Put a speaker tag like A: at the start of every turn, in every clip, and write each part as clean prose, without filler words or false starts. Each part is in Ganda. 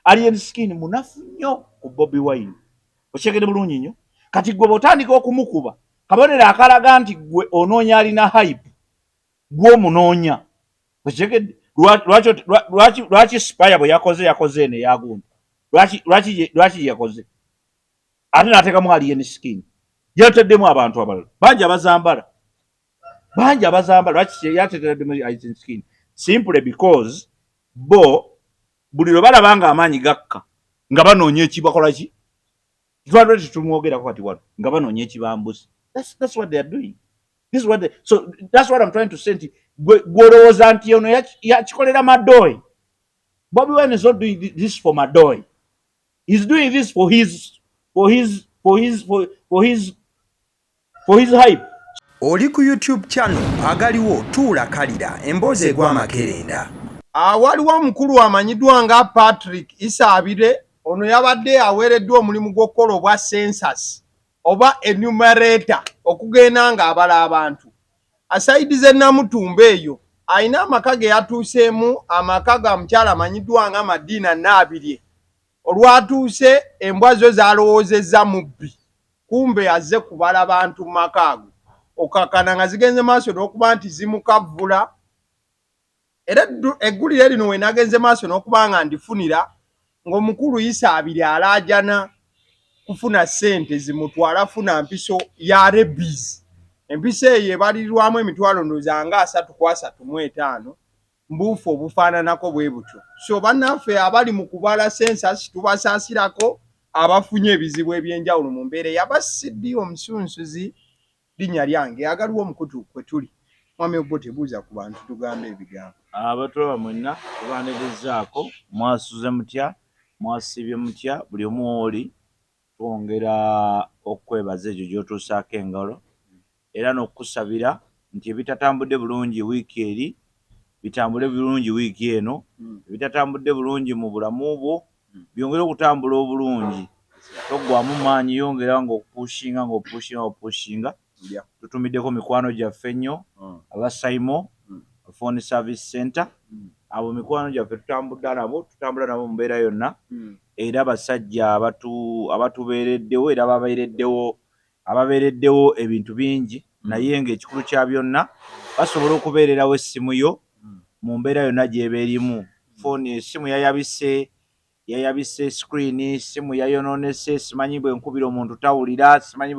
A: Alien Skin munafu nnyo ku Bobi Wine. Okyegedde bulungi nnyo. Kati gwe botandika okumukuba kabonero akalaga nti gwe onoonya alina hype gw'omunoonya. Okyegedde lwaki Spire bwe yakoze ene yagundi lwaki yakoze ate n'ateekamu Alien Skin yateddemu abantu abalala bangi abazambala lwaki yateddemu Alien Skin simply because bo buli lwe balaba nga amaanyi gakka nga banoonya ekibakola ki twalwe tetumwogerako kati wano nga banoonya ekibambuzi. That's what they are doing. This is what so that's what I'm trying to say nti gwolowooza nti ono yakikolera Madoyi. Bobi Wine is not doing this for Madoyi. He's doing this for his hype.
B: Oli ku YouTube channel agaliwo tuula kalira emboozi egw'amakerenda.
C: Waliwo omukulu amanyiddwa nga Patrick Isabire ono yabadde aweereddwa omulimu gw'okukola obwa census oba enumerator okugenda nga abala abantu. Asaidize Namutumba eyo ayina amaka ge yatuuseemu amaka ga mukyala amanyiddwa nga Madina Naabirye. Olwatuuse embwa zo zalowoozezza mubbi kumbe azze kubala bantu mu maka ago okakana nga zigenze maaso n'okuba nti zimukavvula. Era eggulire lino we nagenze maaso n'okuba nga ndifunira ng'omukulu Isabire alaajana kufuna ssente zimutwala funa mpiso ya rebies. Empiso eyo ebalirirwamu emitwalo ndowooza nga 335 mbuufu obufaananako bwe butyo. So bannaffe abali mu kubala census tubasaasirako abafunye ebizibu eby'enjawulo mu mbeera yabasidi omusunsuzi linnya lyange agaliwo omukutu kwe tuli. Mwami Obote buuza ku bantu tugambe ebigambo.
A: Abatwala mwenna tubaanirizaako mwasuze mutya mwasibye mutya buli omu oli twongera okwebaza ekyo gy'otuusaako engalo era n'okusabira nti ebitatambudde bulungi wiiki eri bitambule bulungi wiiki eno ebitatambudde bulungi mu bulamu bwo byongere okutambula obulungi. Toggwamu maanyi yongera ng'opushinga tutumiddeko mikwano gyaffe nnyo aba Saimo Phone Service Center. Abo mikwano gyaffe tutambula nabo mu mbeera yonna era abasajja abatubeereddewo era ababeereddewo ebintu bingi naye ng'ekikulu kya byonna basobola okubeererawo essimu yo mu mbeera yonna gy'eba erimu. Essimu yayabise screen, essimu yayonoonese, simanyi bwe nkubira omuntu tawulira, simanyi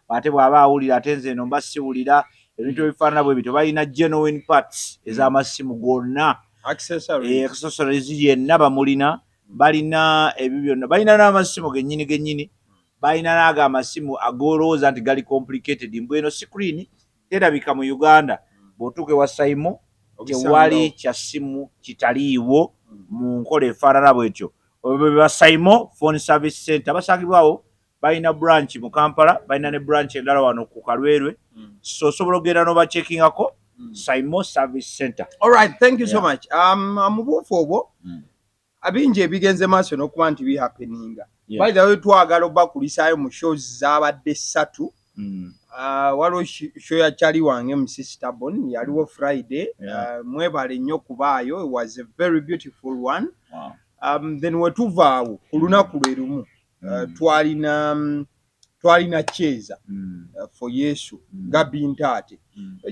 A: ate bw'aba awulira ate nze eno mba siwulira, ebintu ebifaanana bwe bityo. Balina genuine parts ez'amasimu gonna, accessories yenna bamulina, balina ebyo byonna, balina n'amasimu gennyini, balina n'ago amasimu agolowooza nti gali complicated. Mbweno screen terabika mu Uganda bw'otuuka ewa Saimo tewali kya ssimu kitaliiwo mu nkola efaanana bw'etyo. Ba Saimo Phone Service Center basangibwawo, balina branch mu Kampala, balina ne branch endala wano ku Kalwerwe. So osobola okugenda n'obachekingako Saimo Service Center.
C: All right, thank you so much. Mubuufu obwo abingi ebigenze maaso n'okuba nti bihappeninga. By the way, twagala obakulisaayo mu shows zaabadde 3. Waliwo show ya Charlie wange mu Sister Bon yaliwo Friday. Mwebale nnyo kubaayo. It was a very beautiful one.
A: Wow.
C: Then wetuvaawo ku lunaku lwe lumu twalina Cheza for Yesu Gabi Ntate.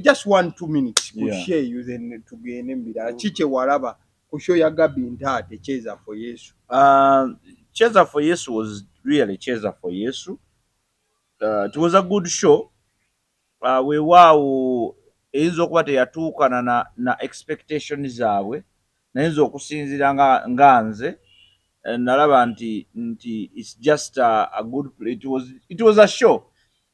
C: Just 1-2 minutes to share you then tugende mbira kike walaba ku show ya Gabi Ntate Cheza for Yesu.
A: Cheza for Yesu was really Cheza for Yesu. It was a good show. Weewaawo eyinza okuba teyatuukana na expectations zaabwe nayinza okusinzira nga nze nalaba nti it's just a good play. It was a show.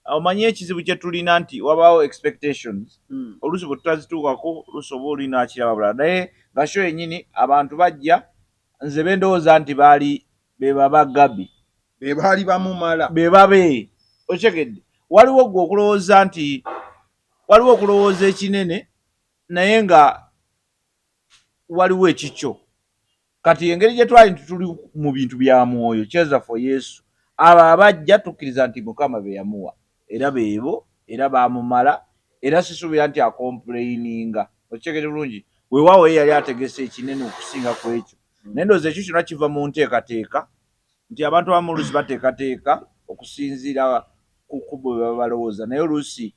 A: Omanyi ekizibu kye tulina nti wabaawo expectations oluusi bwe tutazituukako oluusi oba oli n'akiraba bulala naye nga show yennyini abantu bajja nze bendowooza nti baali bebaba Gabi
C: bebaali bamumala
A: bebabe okyegedde. Waliwo gwe okulowooza nti waliwo okulowooza ekinene naye nga waliwo ekikyo. Kati engeri gye twali tuli mu bintu bya mwoyo Cheza for Yesu abo abajja tukkiriza nti Mukama be yamuwa era beebo era baamumala era sisuubira nti akomplaininga. Okyegedde bulungi weewaawo ye yali ategese ekinene okusinga ku ekyo naye ndowooza ekyo kyonna kiva mu nteekateeka nti abantu abamu oluusi bateekateeka okusinziira ku bwe baba balowooza naye oluusi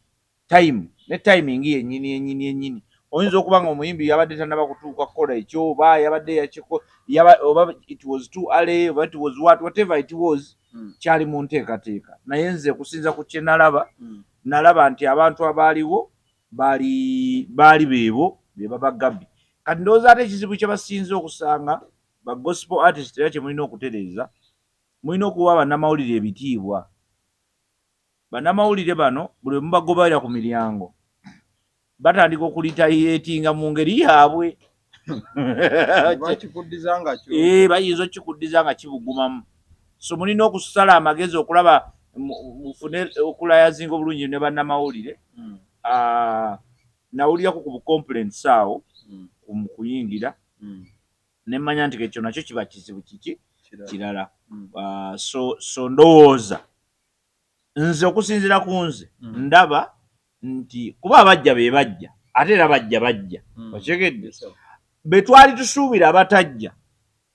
A: time ne timing yennyini oyinza okuba nga omuyimbi yabadde tannaba kutuuka kukola ekyo oba yabadde oba it was too early oba it was whatever it was kyali mu nteekateeka naye nze kusinza ku kye nalaba nti abantu abaaliwo baali beebo be baba Gabby kati ndowooza ate ekizibu kye basinze okusanga ba gospel artist era kye mulina okutereeza mulina okuwa bannamawulire ebitiibwa bannamawulire bano buli mubagoberera ku miryango batandika okulitayetinga mu ngeri yaabwe bayinza okikuddiza nga kibugumamu so mulina okusala amagezi okulaba mufune okulayazinga obulungi ne bannamawulire nawulirako ku bucomplaints awo mu kuyingira ne mmanya nti ekyo nakyo kiba kizibu kiki kirala so ndowooza nze okusinziira ku nze ndaba nti kuba abajja be bajja ate era bajja okitegedde be twali tusuubira abatajja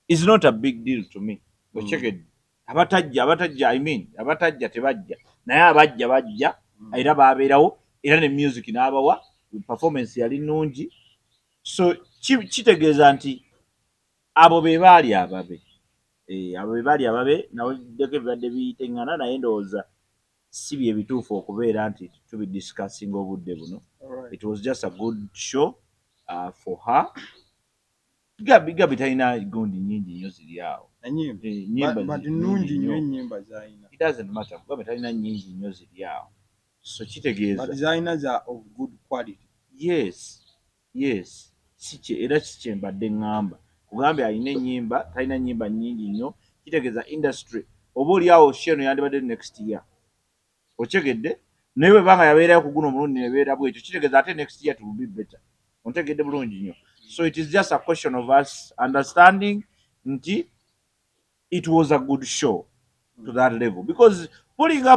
A: is not a big deal to me okitegedde abatajja I mean abatajja tebajja naye abajja bajja era baabeerawo era ne music n'abawa performance yali nnungi so kitegeeza nti abo be baali ababe abo be baali ababe naweddeko ebibadde biyiteŋŋana naye ndowooza si bye bituufu okubeera nti tubidiscussing obudde buno it was just a good show for her Gabby talina gundi nnyingi nnyo ziri awo it doesn't matter Gabby talina nnyingi nnyo ziri awo so kitegeeza yes era si kye mbadde ŋŋamba kugambye alina ennyimba talina nnyimba nnyingi nnyo kitegeeza industry oba oli awo sheno yandibadde next year okitegedde naye bwe banga yabeerayo ku guno omulundi nebeera bwekyo kitegeeza ate next year to be better ontegedde bulungi nnyo so it is just a question of us understanding nti it was a good show to that level because pulling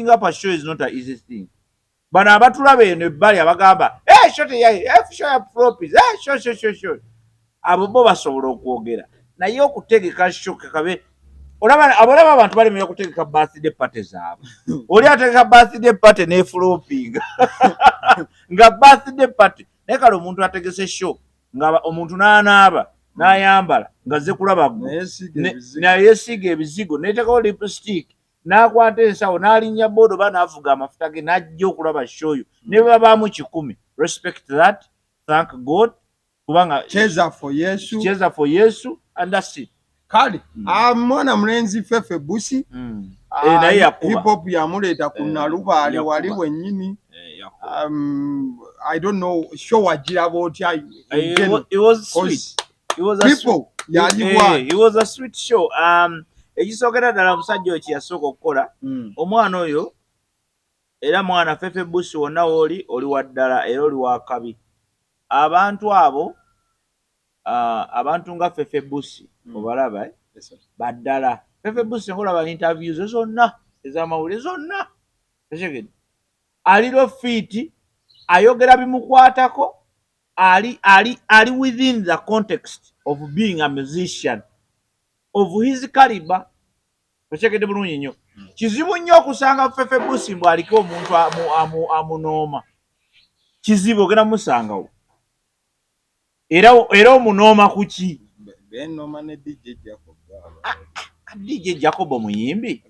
A: up a show is not an easy thing bano abatulaba eno ebbali abagamba show ya flopis show abo bo basobola okwogera naye okutegeka show kakabe olaba abantu bali mu kutegeka birthday party zaabwe oli ategeka birthday party ne flopping nga birthday party naye kale omuntu ategese show nga omuntu n'anaaba n'ayambala nga ze kulaba yeesiga ebizigo neetekao lipstick n'akwata ensawo n'alinnya bodo ba n'avuga amafuta ge n'ajja okulaba show yo ne babaamu 100 respect that thank God kubanga
C: cheza for Yesu
A: and that's it
C: kale mwana mulenzi Fefe Busi
A: naye yakuba
C: hip hop yamuleeta ku Nalubaale wali wennyini I don't know show wagiraba otya
A: it was sweet it was a sweet show ekisookera ddala omusajja oyo kyeyasooka okukola omwana oyo era mwana Fefe Busi wonna wooli oli wa ddala era oli wa kabi abantu abo abantu nga Fefe Busi obalaba baddala Fefe Busi nkolaba interviews zonna ez'amawulire zonna ekigede aliro fiiti ayogera bimukwatako ali within the context of being a musician of his caliber ekigede bulungi nnyo kizibu nnyo okusanga Fefe Busi mbw aliko omuntu amunooma kizibu ogenda musangawo era omunooma kuki
C: benoma ne DJ Jacob
A: DJ Jacob omuyimbi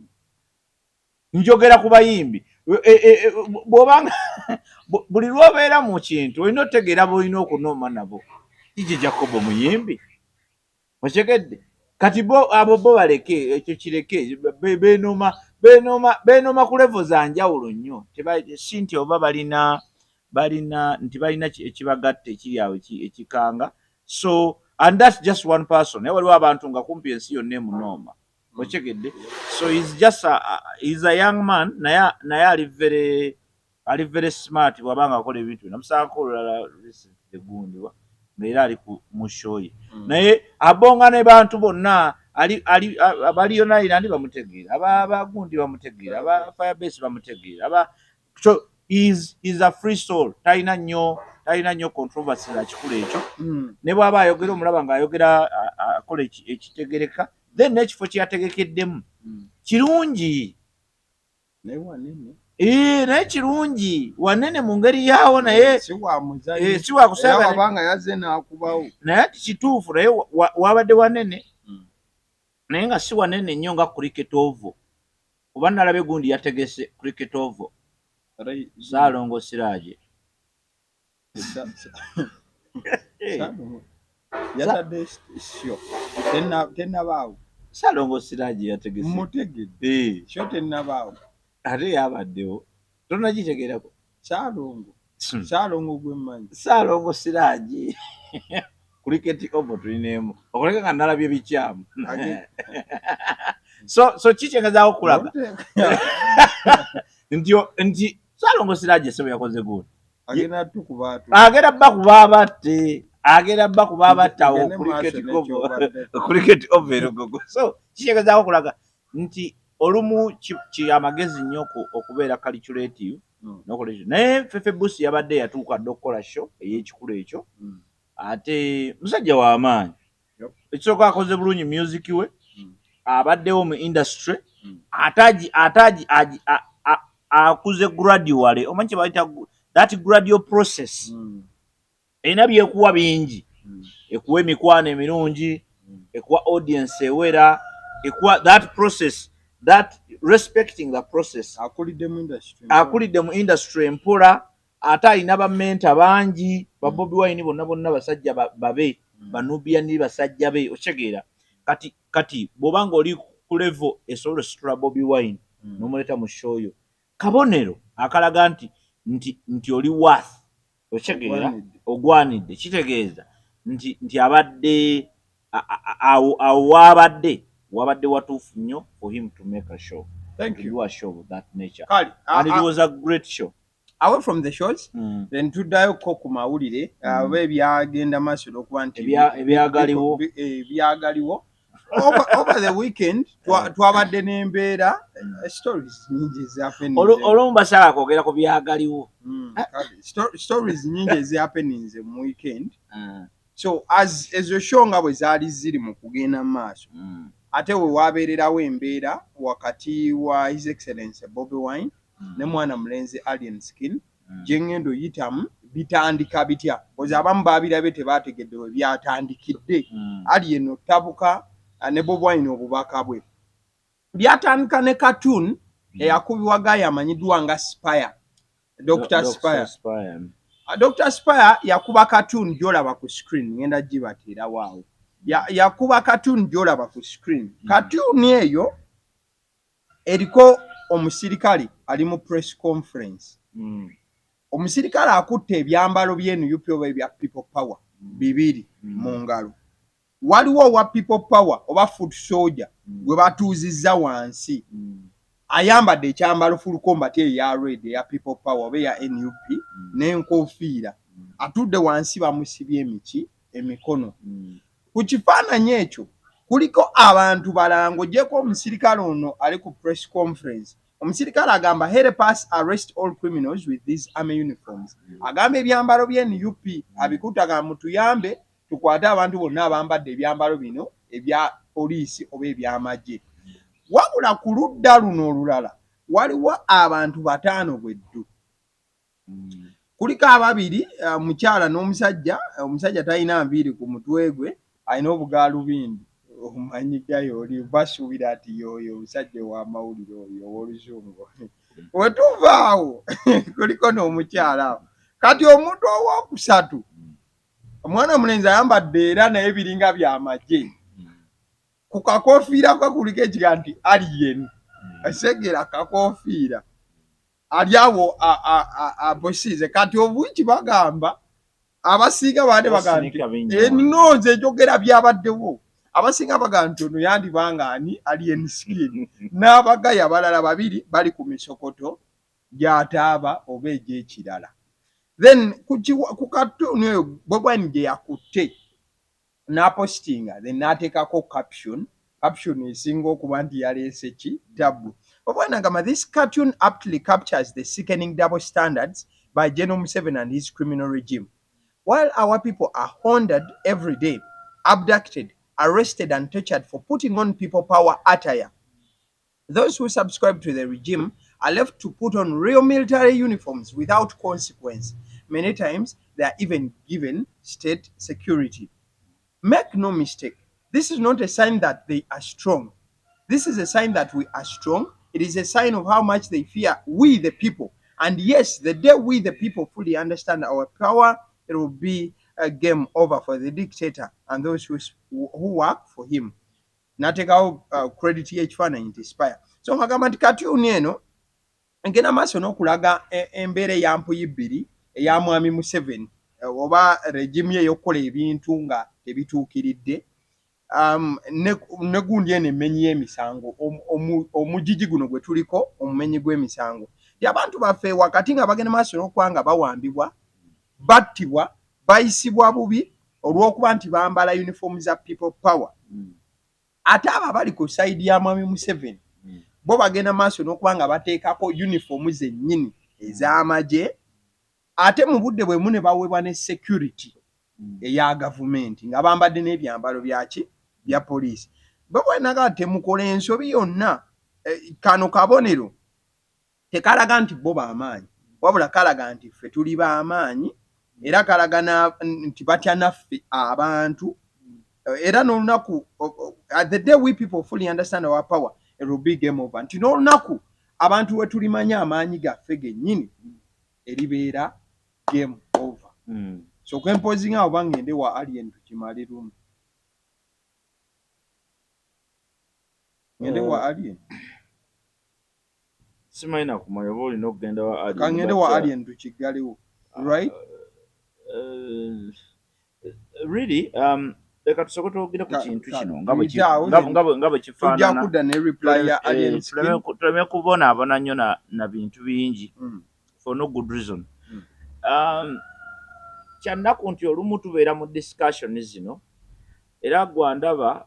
A: njogera ku bayimbi bw'obanga buli lw'obeera mu kintu olina otegeera b'olina okunooma nabo DJ Jacob omuyimbi okitegedde kati abo bo baleke ekyo kireke beenoma ku levo za njawulo nnyo si nti oba balina ekibagatta ekiri awo ekikanga so and that's just one person naye waliwo abantu nga kumpi ensi yonna emunooma okitegedde so he's a young man naye ali very smart bw'abanga akola ebintu namusaako olulala gundi ng'era ali mu show ye naye abonga ne bantu bonna abaliyo nayirandi bamutegeera abagundi bamutegeera aba Firebase bamutegeera so is a free soul talina nnyo talina nnyo controversy za kikulu ekyo ne bw'aba ayogera omulaba ng'ayogera akola ekitegereka then n'ekifo kye yategekeddemu kirungi naye kirungi wanene mu ngeri yaawo naye si wakusaaga
C: yazze n'akubawo
A: naye ati kituufu naye wabadde wanene naye nga si wanene nnyo nga cricket ovo oba nalabe gundi yategese cricket ovo Ssaalongo Siraaje
C: yatadde sho tennabaawo
A: Ssaalongo Siraaje yategese
C: mutegedde sho tennabaawo
A: ate yabaddewo tonagitegerako
C: Ssaalongo gwemmanyi
A: Ssaalongo Siraaje cricket ovo tulinaemu okuleka nga nalabye bikyamu so kikyengezaako okulaga nti Ssaalongo Siraaje sebo yakoze gundi agenda bba kuba abattawo cricket over erogogo so kikyengezaako okulaga nti olumu kyamagezi nnyo okubeera calculative naye Fefe Busi yabadde yatuuka dde okukola show ey'ekikulu ekyo ate musajja w'amaanyi ekisooka akoze bulungi music we abaddewo mu industry akuze gradually omanyi kye bayita that gradual process erina byekuwa bingi ekuwa emikwano emirungi ekuwa audience ewera ekuwa that process that respecting the process akulidde mu industry empola ate alina bamenta bangi ba Bobi Wine bonna basajja babe banubian basajja be okitegeera kati bw'obanga oli ku level esobola ositula Bobi Wine n'omuleeta mu show yo kabonero akalaga nti oli worth okitegeera ogwanidde kitegeeza nti abadde awo wabadde watuufu nnyo for him to make a show.
C: Thank you.
A: Do a show of that nature.
C: Kali,
A: and it was a great show.
C: Away from the shows, then tuddayo ko ku mawulire oba ebyagenda maaso okuba nti ebyagaliwo over the weekend twabadde n'embeera stories nyingi ezihappening
A: olwo mbasala kwogera ku byagaliwo
C: stories nyingi ezihappening mu weekend so as ezo show nga bwe zaali ziri mu kugenda mu maaso ate we wabeererawo embeera wakati wa His Excellency Bobi Wine ne mwana mulenzi Alien Skin gyengendo yitamu bitandika bitya oza abamu baabirabe tebaategedde we byatandikidde Alien ottabuka ne Bobi Wine obubaka bwe byatandika ne cartoon eyakubibwa Gaaya amanyiddwa nga Spire Dr. Spire Dr. Spire yakuba cartoon gyolaba ku screen ngenda gibateera waawo yakuba cartoon gyolaba ku screen cartoon eyo eriko omusirikale ali mu press conference omusirikale akutte ebyambalo by'NUP oba ebya people power bibiri mu ngalo waliwo owa people power oba foot soldier gwe batuuzizza wansi ayambadde ekyambalo full combat eya red eya people power oba eya NUP n'enkofiira atudde wansi bamusibye emikono ku kifaananyi ekyo kuliko abantu balango gyeko omusirikale ono ali ku press conference omusirikale agamba help us arrest all criminals with these army uniforms agamba ebyambalo by'NUP abikutaga mutuyambe tukwate abantu bonna abambadde ebyambalo bino ebya poliisi oba ebyamagye wabula ku ludda luno olulala waliwo abantu 5 bweddu kuliko ababiri mukyala n'omusajja omusajja talina nviiri ku mutwe gwe alina obugaalubindi omanyigayo oli basuubira ati yoyo omusajja w'amawulire oyo ow'oluzungu wetuvaawo kuliko n'omukyala kati omuntu owokusatu omwana omulenzi ayambadde era naye biringa byamagye ku kakofiira kwe kuliko ekiga nti Alien asegera kakofiira ali awo abosize kati obwingi bagamba abasinga baade bagamba nonze enjogera byabaddewo abasinga bagamba nti ono yandibanga ani Alien Skin n'abagayi abalala babiri bali ku misokoto gy'ataaba oba egy'ekirala then ku cartoon eyo Bobi Wine gye yakutte n'apostinga then n'ateekako caption esinga okuba nti yaleese ki tabu Bobi Wine agamba this cartoon aptly captures the sickening double standards by General Museveni and his criminal regime. while our people are hounded every day, abducted, arrested, and tortured for putting on people power attire. Those who subscribe to the regime are left to put on real military uniforms without consequence. Many times, they are even given state security. Make no mistake, this is not a sign that they are strong. This is a sign that we are strong. It is a sign of how much they fear we, the people. And yes, the day we, the people, fully understand our power, it will be a game over for the dictator and those who work for him. Nateekawo credit y'ekifaananyi nti Spire. So nkagamba nti katuuni eno ngenda maaso n'okulaga embeera eyampuyi bbiri eya mwami Museveni oba regimu ye ey'okukola ebintu nga tebituukiridde. Ne gundi eno emmenyi y'emisango omugigi guno gwe tuliko omumenyi gw'emisango ti abantu baffe wakati nga bagenda maaso n'okuba nga bawambibwa, battibwa, bayisibwa bubi olw'okuba nti bambala uniform za people power. Ate abo abali ku sayidi ya mwami Museveni bo bagenda maaso n'okuba nga bateekako uniform zennyini ez'amagye, ate mu budde bwe mu ne baweebwa ne security eya gavumenti nga bambadde n'ebyambalo byaki bya poliisi. Bo bwenaga temukola ensobi yonna. Kano kabonero tekalaga nti bo b'amaanyi, wabula kalaga nti ffe tuli b'amaanyi era kalaga nti batya naffe abantu. Era n'olunaku the day we people fully understand our power, it will be game over. Nti n'olunaku abantu we tulimanya amaanyi gaffe gennyini eribeera game over. So kwempozinga oba ngende wa alien tukimale lumu. Ngende wa alien.
A: Simaina kumanya boli no kugenda wa alien.
C: Kangende wa alien tukigalewo. Right?
A: Really leka tusobola okugenda ku kintu kino ngabo kifaanana.
C: Tujja kudda ne reply ya alien.
A: Tuleme kubonaabona nnyo na bintu bingi for no good reason. Kyannaku nti olumu tubeera mu discussion zino era gwandaba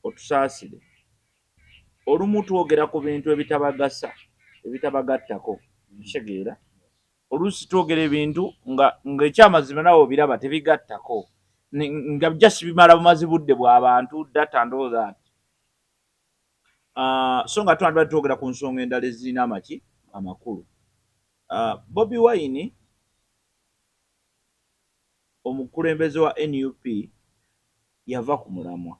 A: otusaasire. Olumu twogera ku bintu ebitabagasa, ebitabagattako. Kitegeera. Oluusi twogera ebintu nga ekyamazima nawe obiraba tebigattako. Nga just bimala bumazi budde bw'abantu that and all that. So nga twogera ku nsonga endala ezirina amakulu. Bobi Wine omukulembeze wa NUP yava ku mulamwa.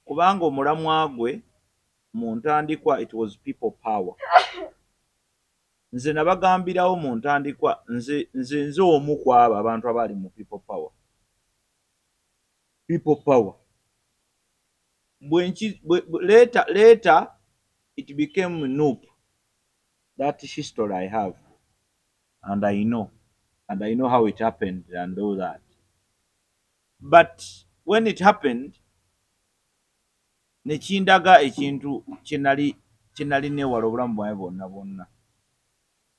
A: Kubanga omulamwa gwe mu ntandikwa it was people power. Nze nabagambirawo mu ntandikwa nze omu ku abo abantu abali mu people power. People power. Later it became NUP. That history I have. And I know how it happened and all that. But when it happened, nekindaga ekintu kinali newala obulamu bwange bonna.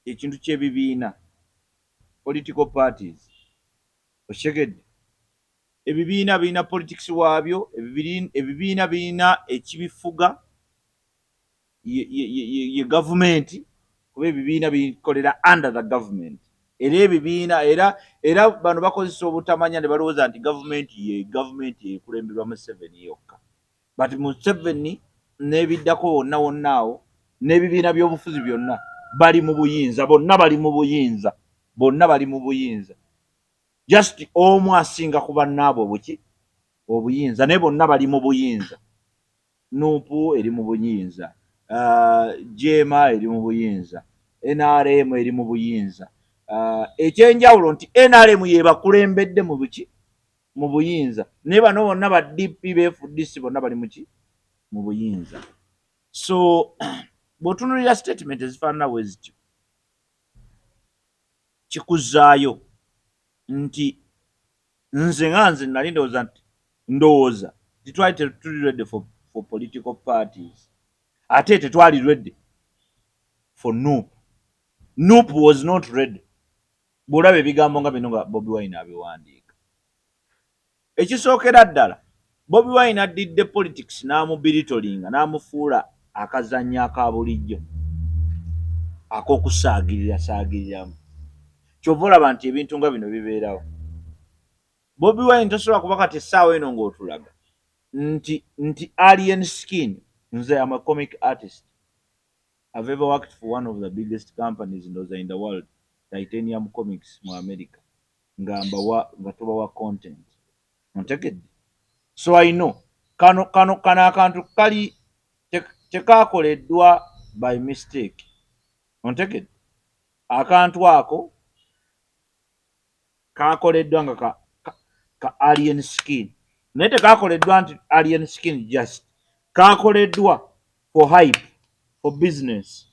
A: Ekintu ky'ebibiina, political parties. Oshegedde. Ebibiina birina politics waabyo, ebibiina birina ekibifuga ye government, kuba ebibiina bikolera under the government. Era ebibiina era bano bakozesa obutamanya ne balowooza nti government yekulemberwa Museveni yokka. But Museveni n'ebiddako wonna awo n'ebibiina by'obufuzi byonna bali mu buyinza, bonna bali mu buyinza. Just omu asinga ku bannaabo obuyinza, naye bonna bali mu buyinza. NUP eri mu buyinza, JMA eri mu buyinza, NRM eri mu buyinza. Ekyenjawulo nti NRM yebakulembedde mu buyinza, naye bano bonna ba DP BFDC bonna bali mu buyinza. So bw'otunuulira statement ezifaanana bwe zityo kikuzaayo nti nze nali ndowooza titwali tuli ready for political parties, ate tetwali ready for NUP. NUP was not ready. Bw'olaba ebigambo nga bino nga Bobi Wine abiwandiika. Ekisookera ddala Bobi Wine addidde politics n'amubiritolinga n'amufuula akazannyo aka bulijjo. ak'okusaagiriramu. Kyova olaba nti ebintu nga bino bibeerawo. Bobi Wine tosobola kuba kati essaawa eno ng'otulaga nti Alien Skin, nze am a comic artist. I've ever worked for one of the biggest companies in the world, Titanium Comics mu America. Nga tubawa content. Ontegedde? So I know. Kano akantu kali tekaakoleddwa by mistake. Ontegedde? Akantu ako kaakoleddwa nga ka Alien Skin. Naye tekaakoleddwa nti Alien Skin just. Kaakoleddwa for hype, for business.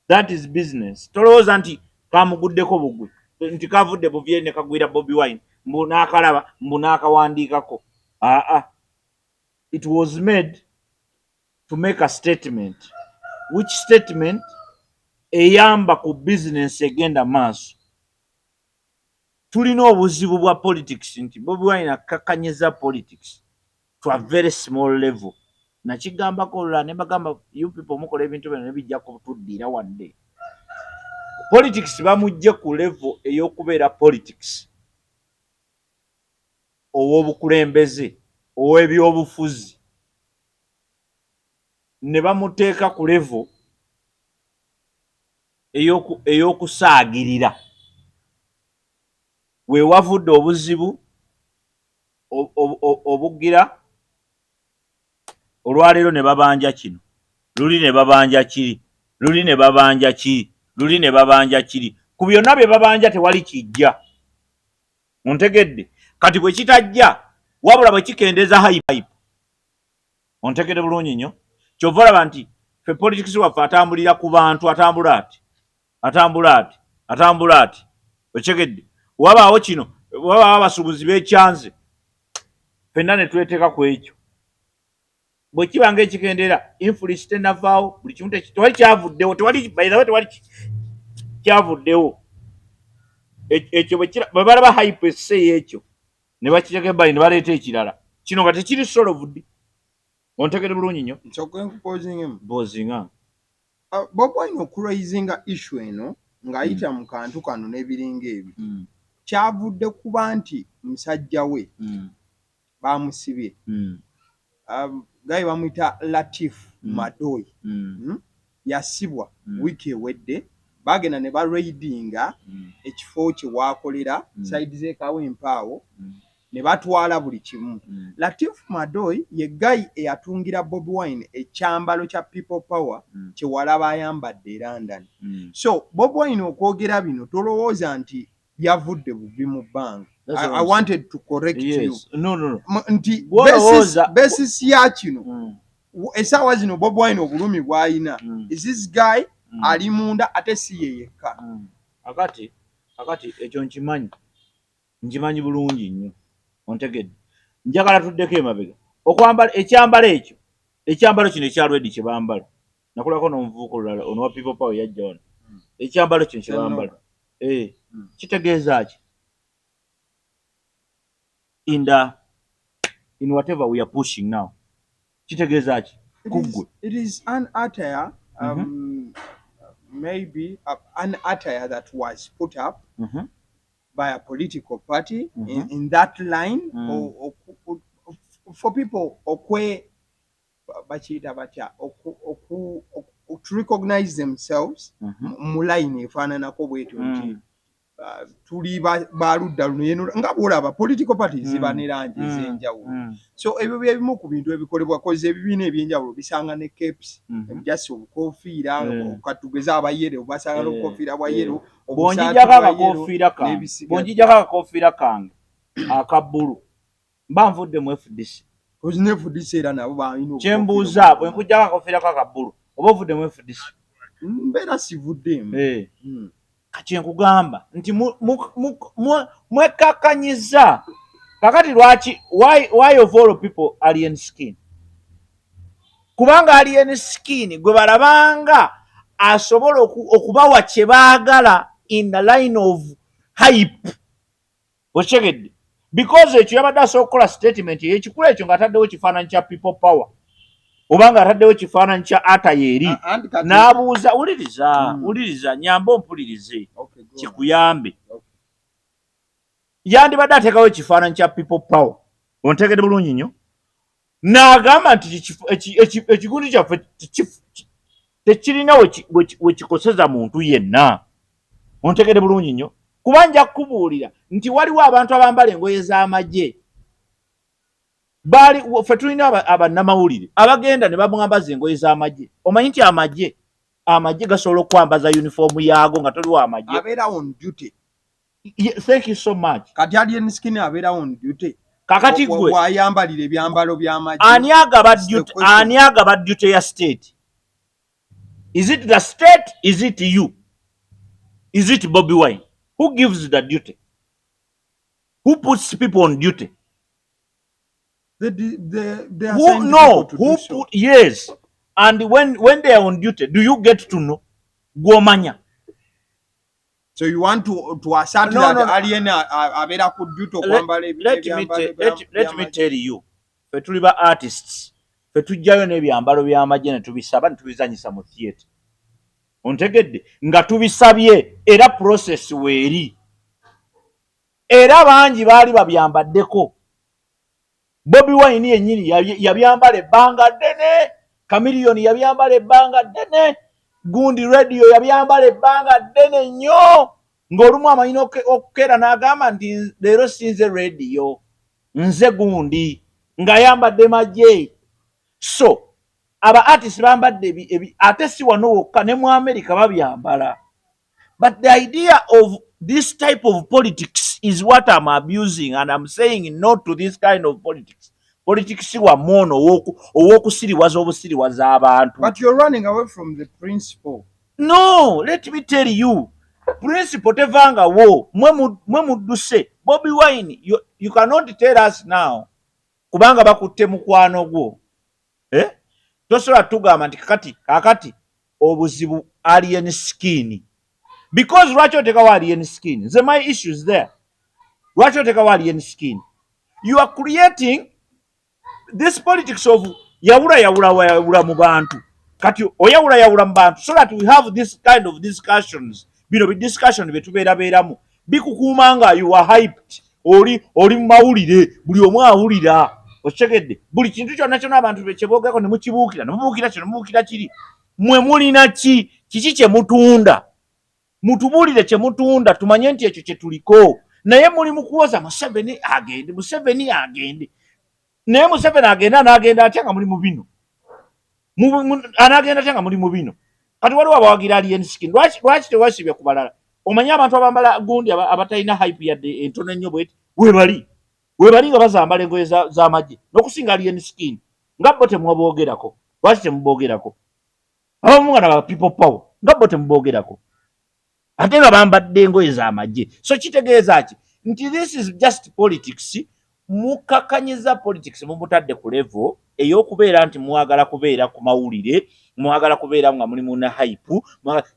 A: That is business. Tolowooza nti kamuguddeko bugwe. Nti kavudde buvye ne kagwira Bobi Wine. Mbu n'akalaba, mbu n'akawandiikako. It was made to make a statement. Which statement? Eyamba ku business egenda maaso. Tulina obuzibu bwa politics nti Bobi Wine akakanyiza politics to a very small level. Nakigambako olulala ne bagamba you people mukola ebintu bino ne bijja kutuddiira one day. Politics bamujje ku level ey'okubeera politics. Ow'obukulembeze, ow'ebyobufuzi. Ne bamuteeka ku level ey'okusaagirira. We wavudde obuzibu obuggira olwaleero ne babanja kino, luli ne babanja kiri, luli ne babanja kiri, luli ne babanja kiri. Ku byonna bye babanja tewali kijja. Ontegedde? Kati bwe kitajja wabula bwe kikendeeza hype. Ontegedde bulungi nnyo? Kyova olaba nti ffe politics waffe atambulira ku bantu, atambula ati. Okitegedde? Wabaawo kino, wabaawo abasuubuzi b'ekyanze. Ffenna ne tweteeka ku ekyo. Bwe kiba ng'ekikendeera influence tennavaawo, buli kimu tewali kyavuddewo, tewali kyavuddewo. Ekyo bwe balaba hype esse ekyo ne bakiteka ebbali ne baleeta ekirala. Kino nga tekiri solved. Ontegedde bulungi nnyo? Bozinga.
C: Bobi Wine okuraizinga issue eno ng'ayita mu kantu kano n'ebiringa ebyo. Kyavudde kuba nti musajja we baamusibye. Gayi bamuyita Latif Madoyi. Yasibwa wiiki ewedde. Bagenda ne baraidinga ekifo kye waakolera side z'ekawo empaawo ne batwala buli kimu. Latif Madoyi ye gayi eyatungira Bobi Wine ekyambalo kya People Power kye walaba ayambadde e London. So Bobi Wine okwogera bino tolowooza nti yavudde buvi mu bbanga. I wanted to correct you.
A: No.
C: Nti basis ya kino essaawa zino Bobi Wine obulumi bw'ayina. Is this guy ali munda ate si ye yekka.
A: Akati ekyo nkimanyi bulungi nnyo. Ontegedde? Njagala tuddeko emabega. Okwambala ekyambalo kino ekya Lwedi kye bambala. Nakulako n'omuvubuka olulala ono wa People Power yajja wano. Ekyambalo kino kye bambala. Kitegeeza ki? In whatever we are pushing now. Kitegeeza ki?
C: It is an attire, maybe an attire that was put up by a political party in that line or for people to recognize themselves mu line efaananako bwetyo nti tuli baludda luno yeno nga bwolaba political parties ziba ne langi ez'enjawulo. So ebyo byebimu ku bintu ebikolebwa koze ebibiina ebyenjawulo bisanga ne capes ebijasi obukoofiira okatugeza abayere obasanga n'obukoofiira bwa yero
A: bonjijako akakoofiira kange aka bbulu mba nvudde mu FDC.
C: Kozine FDC era nabo balina
A: kyembuuza bwe nkujjako akakoofiira ko aka bbulu oba ovudde mu FDC?
C: Mbeera sivuddemu.
A: Kyenkugamba nti mwekakanyiza kakati lwaki why of all people Alien Skin? Kubanga Alien Skin gwe balabanga asobola okubawa kye baagala in the line of hype. Okitegedde? Because ekyo yabadde asobola okukola statement ey'ekikula ekyo ng'ataddewo ekifaananyi kya People Power obanga ataddewo ekifaananyi kya Atayeri
C: Anti kati-
A: n'abuuza wuliriza nyamba ompulirize
C: Okay, go on.
A: kikuyambe
C: Okay.
A: yandibadde ateekawo ekifaananyi kya people power ontegedde bulungi nnyo n'agamba nti ekigundi kyaffe tekirina we kikoseza muntu yenna ontegedde bulungi nnyo kuba nja kukubuulira nti waliwo abantu abambala engoye z'amagye ffe tulina abannamawulire abagenda ne bamwambaza engoye z'amagye omanyi nti amagye gasobola okwambaza yunifoomu yaago nga toliwo amagye
C: abeera on duty.
A: thank you so much
C: Kati Alien Skin abeera on duty.
A: kakati gwe
C: Wayambalira ebyambalo by'amagye.
A: ani agaba duty ya state? Is it the state? Is it you? Is it Bobi Wine? Who gives the duty? Who puts people on duty?
C: They assign people to do so.
A: Yes. And when they are on duty, do you get to know? Gwomanya.
C: So you want to assert
A: No,
C: that
A: no, no.
C: Alien abeera ku duty okwambala
A: Let me tell you. Fe tuli ba artists. Fe tujjayo n'ebyambalo by'amagye ne tubisaba ne tubizanyisa mu theatre. Ontegedde nga tubisabye era process weeri. Era bangi baali babyambaddeko. Bobi Wine yennyini yabyambala ebbanga ddene, Chameleone yabyambala ebbanga ddene, Gundi Radio yabyambala ebbanga ddene nnyo, ng'olumu amanyina okukeera n'agamba nti leero sinze radio, nze Gundi, ng'ayambadde magye. So, aba artists bambadde ate si wano wokka ne mu America babyambala. But the idea of this type of politics is what I'm abusing, and I'm saying no to this kind of politics. Politics wa mono owokusiriwaza obusiriwaza abantu.
C: But you're running away from the principle.
A: No, let me tell you. Principle tevanga wo mwe mudduse. Bobi Wine, you cannot tell us now kubanga bakutte mukwano gwo. Tosobola tugamba nti kakati obuzibu Alien Skin. Because lwaki otekawo Alien Skin? My issue is there. Lwaki otekawo Alien Skin? You are creating this politics of yawula mu bantu. Kati oyawula mu bantu so that we have this kind of discussions. Bino discussion betubeeramu. Bikukuuma nga you are hyped. Oli mu mawulire buli omu awulira. Okitegedde buli kintu kyonna kyonna abantu kyeboogako ne mukibuukira ne mubuukira kino mubuukira kiri. Mwe mulina kiki kye mutunda? Mutubuulire kye mutunda tumanye nti ekyo kye tuliko. Naye muli mu kuwoza Museveni agende. Naye Museveni agenda atya nga muli mu bino. Anagenda atya nga muli mu bino. Kati waliwo abawagira Alien Skin. Lwaki tewasibye ku balala? Omanyi abantu abambala Gundi abatalina hype yadde entono ennyo bweti webali nga bazambala engoye z'amagye n'okusinga Alien Skin nga bo temwaboogerako. Lwaki temuboogerako? Abamu nga naba people power nga bo temuboogerako. Ate nga bambadde engoye z'amagye. So kitegeeza ki nti this is just politics. Mukakanyiza politics mumutadde ku level ey'okubeera nti mwagala kubeera ku mawulire, mwagala kubeera nga muli muna hype.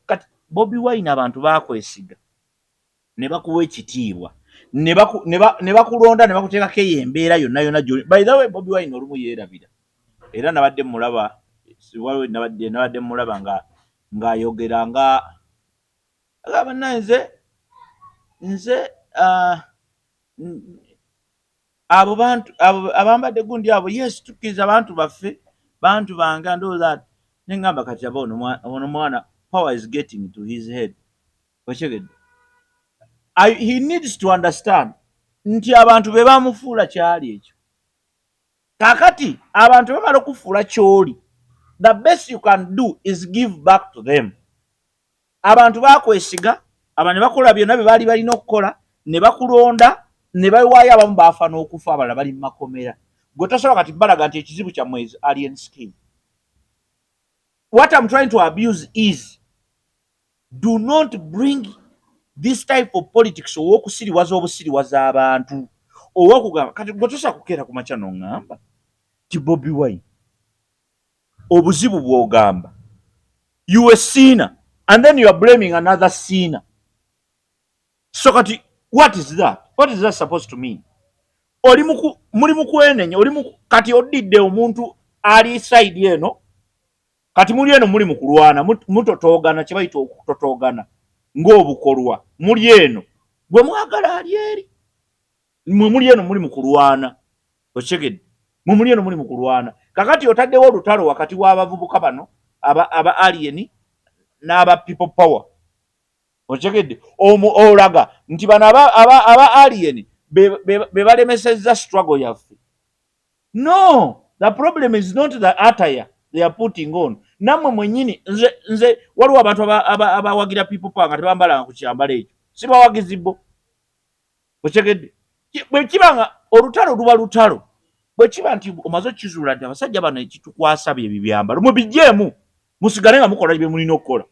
A: Kati Bobi Wine abantu bakwesiga ne bakuwa ekitiibwa ne bakulonda ne bakuteekako embeera yonna gy'oli. By the way, Bobi Wine olumu yeerabira era nabadde mulaba ng'ayogera nga agamba nze abo bantu abambadde Gundi abo yes tukkiriza abantu baffe bantu bange and all that. Nengamba kati aba ono mwana power is getting to his head. Okitegedde? He needs to understand nti abantu be bamufuula kyali ekyo. Kakati abantu bamala okufuula kyoli, the best you can do is give back to them. Abantu bakwesiga, abantu ne bakola byonna bye baali balina okukola, ne bakulonda, ne bawaayo abamu baafa n'okufa, abalala bali mu makomera. Gwe tosobola kati balaga nti ekizibu kyammwe is Alien Skin. What I'm trying to abuse is do not bring this type of politics owokusiriwaza obusiriwaza abantu. Owokugamba kati gwe tosobola kukeera ku makya n'oŋŋamba ti Bobi Wine obuzibu bw'ogamba you a sinner and then you are blaming another sinner. So kati what is that? What is that supposed to mean? Muli mu kwenenya kati odidde omuntu ali side eno kati muli eno muli mukulwana mutotoogana kye bayita okutotoogana ng'obukolwa muli eno gwe mwagala ali eri mwe muli eno muli mukulwana okitegedde mwe muli eno muli mukulwana kakati otaddewo olutalo wakati w'abavubuka bano aba alien n'aba people power okitegedde olaga nti bano aba alien be balemesezza struggle yaffe. No, the problem is not the attire they are putting on. Namwe mwenyini nze waliwo abantu abawagira people power nga tebambalanga ku kyambalo ekyo sibawagizibbo okitegedde bwe kiba nga olutalo luba lutalo bwe kiba nti omaze okizuula nti abasajja bano ekitukwasa bye byambalo mubijjeemu musigale nga mukola bye mulina okukola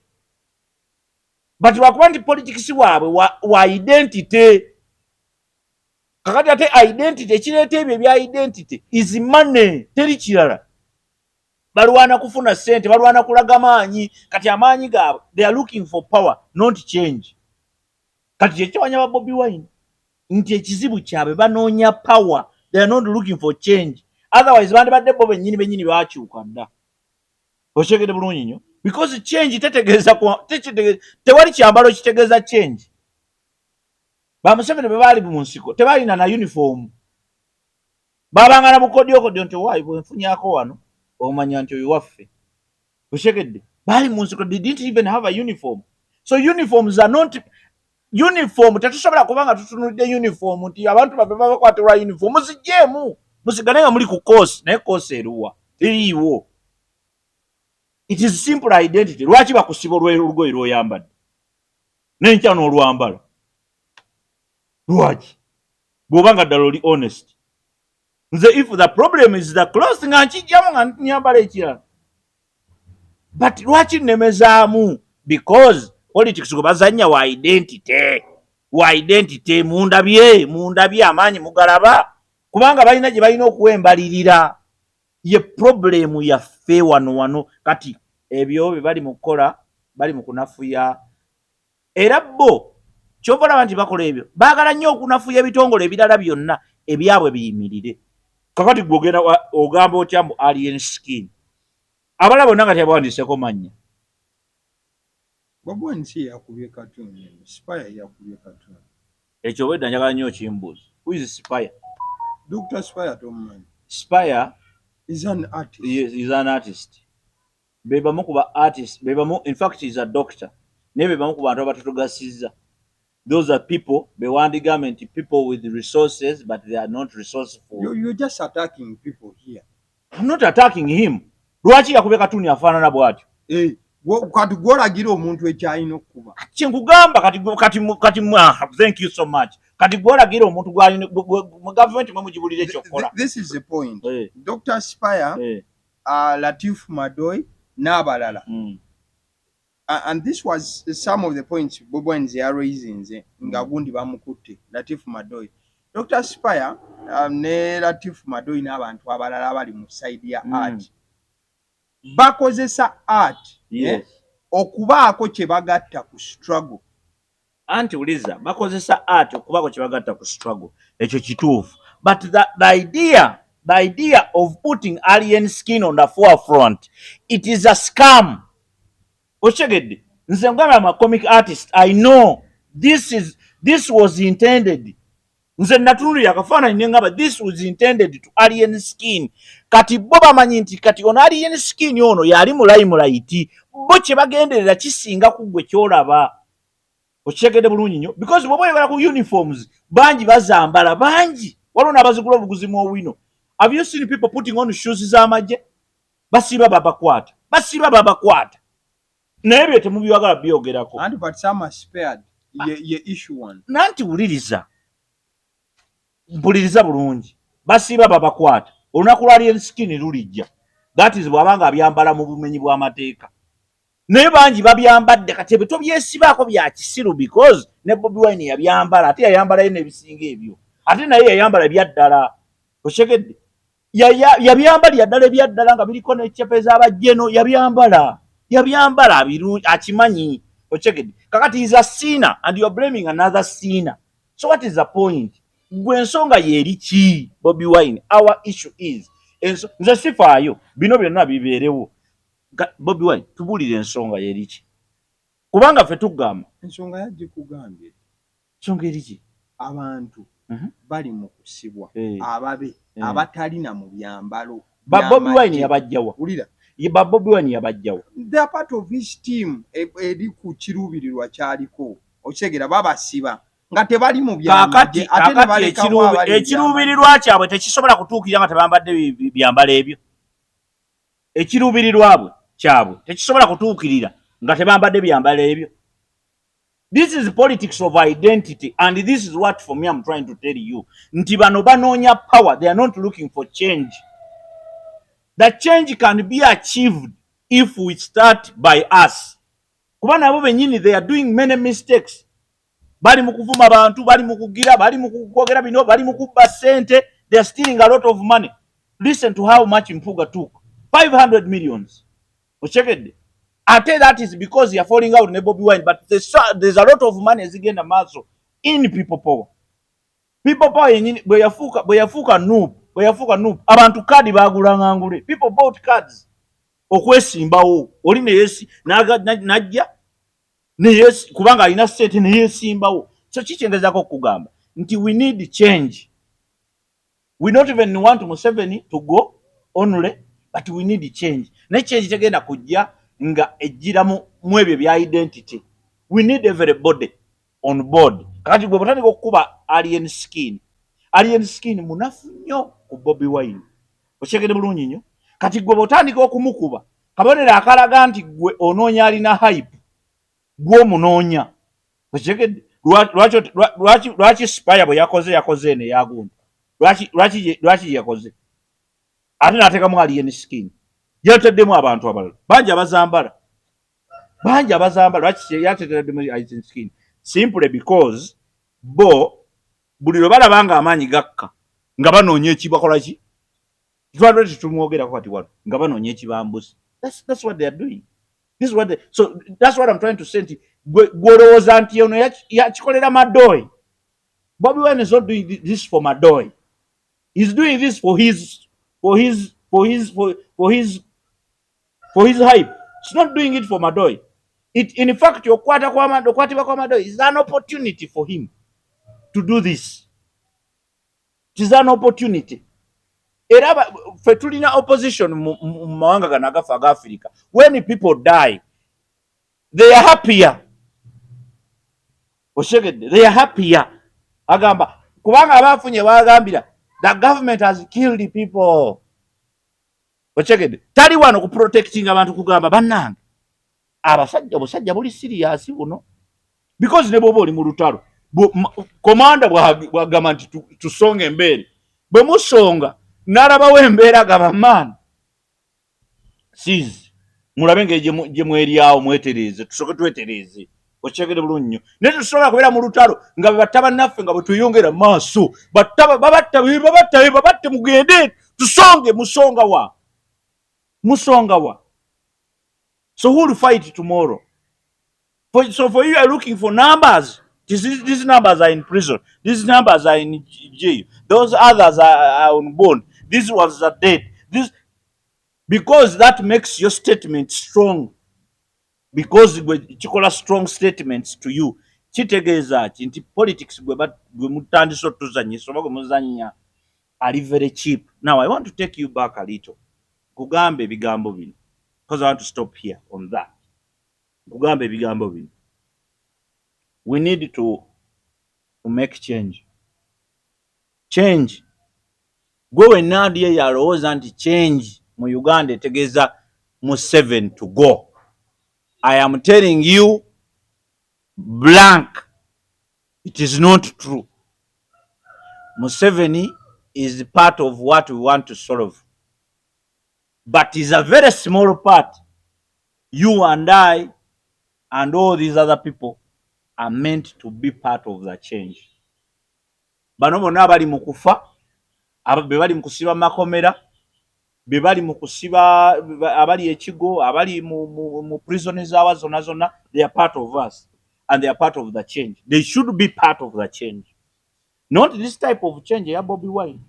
A: but lwakuba nti politics waabwe wa identity kakati ate identity ekireeta ebyo ebya identity is money teri kirala balwana kufuna ssente balwana kulaga maanyi kati amaanyi gaabwe they are looking for power not change kati kyekiwanya ba Bobi Wine nti ekizibu kyabwe banoonya power they are not looking for change otherwise bandibadde bo bennyini bakyuka dda okitegedde bulungi nnyo because change tewali kyambalo kitegeeza change. Bamuseveni bwe baali mu nsiko tebaalina na uniform babanga na bukodyokodyo nti waayi bwe nfunyako wano omanya nti oyo waffe okitegedde baali mu nsiko they didn't even have a uniform so uniforms are not uniform tetusobola kubanga tutunulidde uniform nti abantu baffe babakwatirwa uniform muzigjeemu musigale nga muli ku course naye course eruwa teriiwo. It is simple identity. Lwaki bakusiba olugoye lw'oyambadde n'enkya n'olwambala lwaki bw'obanga ddala oli honest nze if the problem is the clothes nga nkijjamu nga nyambala ekirala but lwaki nnemezaamu because politics gwe bazannya wa identity mundabye amaanyi mugalaba kubanga balina gye balina okuwembalirira ye problemu yaffe wano kati ebyo bye bali mu kukola bali mu kunafuya era bo kyobalaba nti bakola ebyo baagala nnyo okunafuya ebitongole ebirala byonna ebyabwe biyimirire kakati gwogenda ogamba otya mu alien skin abala bonna nga tyabawandiiseko mannya ekyo obwedda njagala nnyo okimbuuza who is Spire?
C: Dr. Spire Tomman.
A: Spire
C: is an artist.
A: Is an artist. Bebamu kuba artist. Bebamu, in fact, he's a doctor. Ne bebamu kuba antu abatutugasiza. Those are people, bewandi government, people with resources, but they are not resourceful.
C: You're just attacking people here.
A: I'm not attacking him. Lwaki yakube katuni afaanana bw'atyo?
C: Kati gwolagira omuntu ekyalina okuba.
A: Kyenkugamba kati thank you so much. Kati gwolagira omuntu mu government mwe mugibulira ekyokukola.
C: This is the point. Dr. Spire, Latif Madoy, n'abalala. And this was some of the points Bobo and Zia raising nga gundi bamukutte Latif Madoy. Dr. Spire ne Latif Madoy n'abantu abalala bali mu side ya art. Bakozesa art okubaako kye bagatta ku struggle.
A: Anti uliza bakozesa art okubaako kye bagatta ku struggle. Ekyo kituufu. But the idea of putting alien skin on the forefront, it is a scam. Oshegede, nze ngamba I'm a comic artist. I know this was intended. Nze natunuli yakafana ngamba this was intended to alien skin. Kati boba manyi nti kati on alien skin ono yali mulaiti. Bo kye bagenderera kisinga kugwe kyolaba. Oshegede bulungi nnyo because bobo yebala ku uniforms banji bazambala banji. Walona abazigula obuguzi mu wino. Have you seen people putting on shoes z'amagye? Basiba babakwata. Naye temubyagala byogerako.
C: And but some are spared. Ye issue one.
A: Nanti uliriza. Mpuliriza bulungi. Basiba babakwata. Olunaku lwa alien skin lulijja. That is bwabanga abyambala mu bumenyi bw'amateeka. Naye bangi babyambadde kati ebyo byesibaako bya kisiru because ne Bobi Wine yabyambala ate yayambala yene ebisinga ebyo. Ate naye yayambala ebyaddala. Oshegedde. Yabyambala yaddala ebyaddala nga biriko n'ekyepe z'abajjeno yabyambala birungi akimanyi. Oshegedde. Kakati is a sinner and you are blaming another sinner. So what is the point? Gwe ensonga yeri ki Bobi Wine? Our issue is nze sifaayo bino byonna bibeerewo. Bobi Wine tubulire ensonga yeriki kubanga ffe tugamba
C: ensonga yajje kugambye
A: ensonga eriki
C: abantu bali mu kusibwa
A: Eh.
C: ababe abatalina mu byambalo
A: Bobi Wine yabajjawa
C: ulira
A: Bobi Wine yabajjawa
C: they are part of his team eri ku kiruubirirwa kyaliko okitegeera babasiba nga tebali mu byambalo
A: kakati ekiruubirirwa kyabwe tekisobola kutuukirira nga tebambadde byambalo ebyo. Ekiruubirirwa kyabwe tekisobola kutuukirira nga tebambadde byambalo ebyo. This is politics of identity, and this is what for me I'm trying to tell you. Nti bano banoonya power, they are not looking for change. The change can be achieved if we start by us. Kuba nabo benyini they are doing many mistakes. Bali mu kuvuma abantu, bali mu kugira, bali mu kwogera bino, bali mu kubba sente, they are stealing a lot of money. Listen to how much Mpuga took. 500 millions. Ochekedde. I tell that is because you are falling out in Bobi Wine, but there's a lot of money zigenda maso in people power. People power yenyini bwe yafuuka noob abantu kadi bagulanga ngule. People bought cards okwesimbawo. Oli ne yesi najja ne yesi kubanga alina sente ne yesimbawo. So kikyengezako okugamba nti we need change. We don't even want Museveni to go only, but we need change. Ne change tegenda kujja nga ejjira mu ebyo bya identity. We need everybody on board. Kati gwe botandika okukuba alien skin munafu nnyo ku Bobi Wine. Okyegede bulungi nnyo. Kati gwe botandika okumukuba kabonera akalaga nti gwe onoonya alina hype gwe omunoonya. Okyegede lwaki Spire bwe yakoze ene yagundi lwaki yakoze ate n'ateekamu alien skin yateddemu abantu abalala bangi abazambala lwaki yateddemu alien skin simply because buli lwe balaba nga amaanyi gakka nga banoonya ekibakola ki twalwe tetumwogerako kati wano nga banoonya ekibambuzi. That's what they are doing. This is what so that's what I'm trying to say nti gwolowooza nti ono yakikolera Madoyi. Bobi Wine is not doing this for Madoyi. He's doing this for his hype. He's not doing it for Madoyi. In fact, okwatibwa kwa Madoyi is an opportunity for him to do this. It is an opportunity. Era fe tulina opposition mu mawanga gano agafa aga Africa. When people die, they are happier. Oshegede, they are happier. Agamba kubanga abafunye bagambira the government has killed the people. Oshegede, tali wano ku protecting abantu kugamba bannange abasajja buli serious buno because ne bobo oli mu lutalo komanda bwagamba nti tusonga embeere bwe musonga nalabawo embeera gaba man siz mulabe ngeri gye mweriawo mwetereze tusoke twetereze. Okyegere bulungi nnyo naye tusobola kubeera mu lutalo nga bebatta naffe nga bwe tweyongera maaso babatte mugende tusonge musonga wa. So who will fight tomorrow? For you are looking for numbers. These numbers are in prison. These numbers are in jail. Those others are on bond. These ones are dead. Because that makes your statement strong. Because chikola strong statements to you. Kitegeeza nti politics gwe mutandise otuzanyisa oba gwe muzannya are very cheap. Now I want to take you back a little. Kugambe bigambo bino. Because I want to stop here on that. Kugambe bigambo bino. We need to make change. Change. Gwe nadiye yalowooza nti change mu Uganda etegeeza Museveni to go. I am telling you blank. It is not true. Museveni is part of what we want to solve. But is a very small part. You and I and all these other people are meant to be part of the change. Bano bonna abali mu kufa, be bali mu kusiba makomera, be bali mu kusiba abali ekigo, abali mu prisons awa zonna, they are part of us and they are part of the change. They should be part of the change. Not this type of change ya Bobi Wine.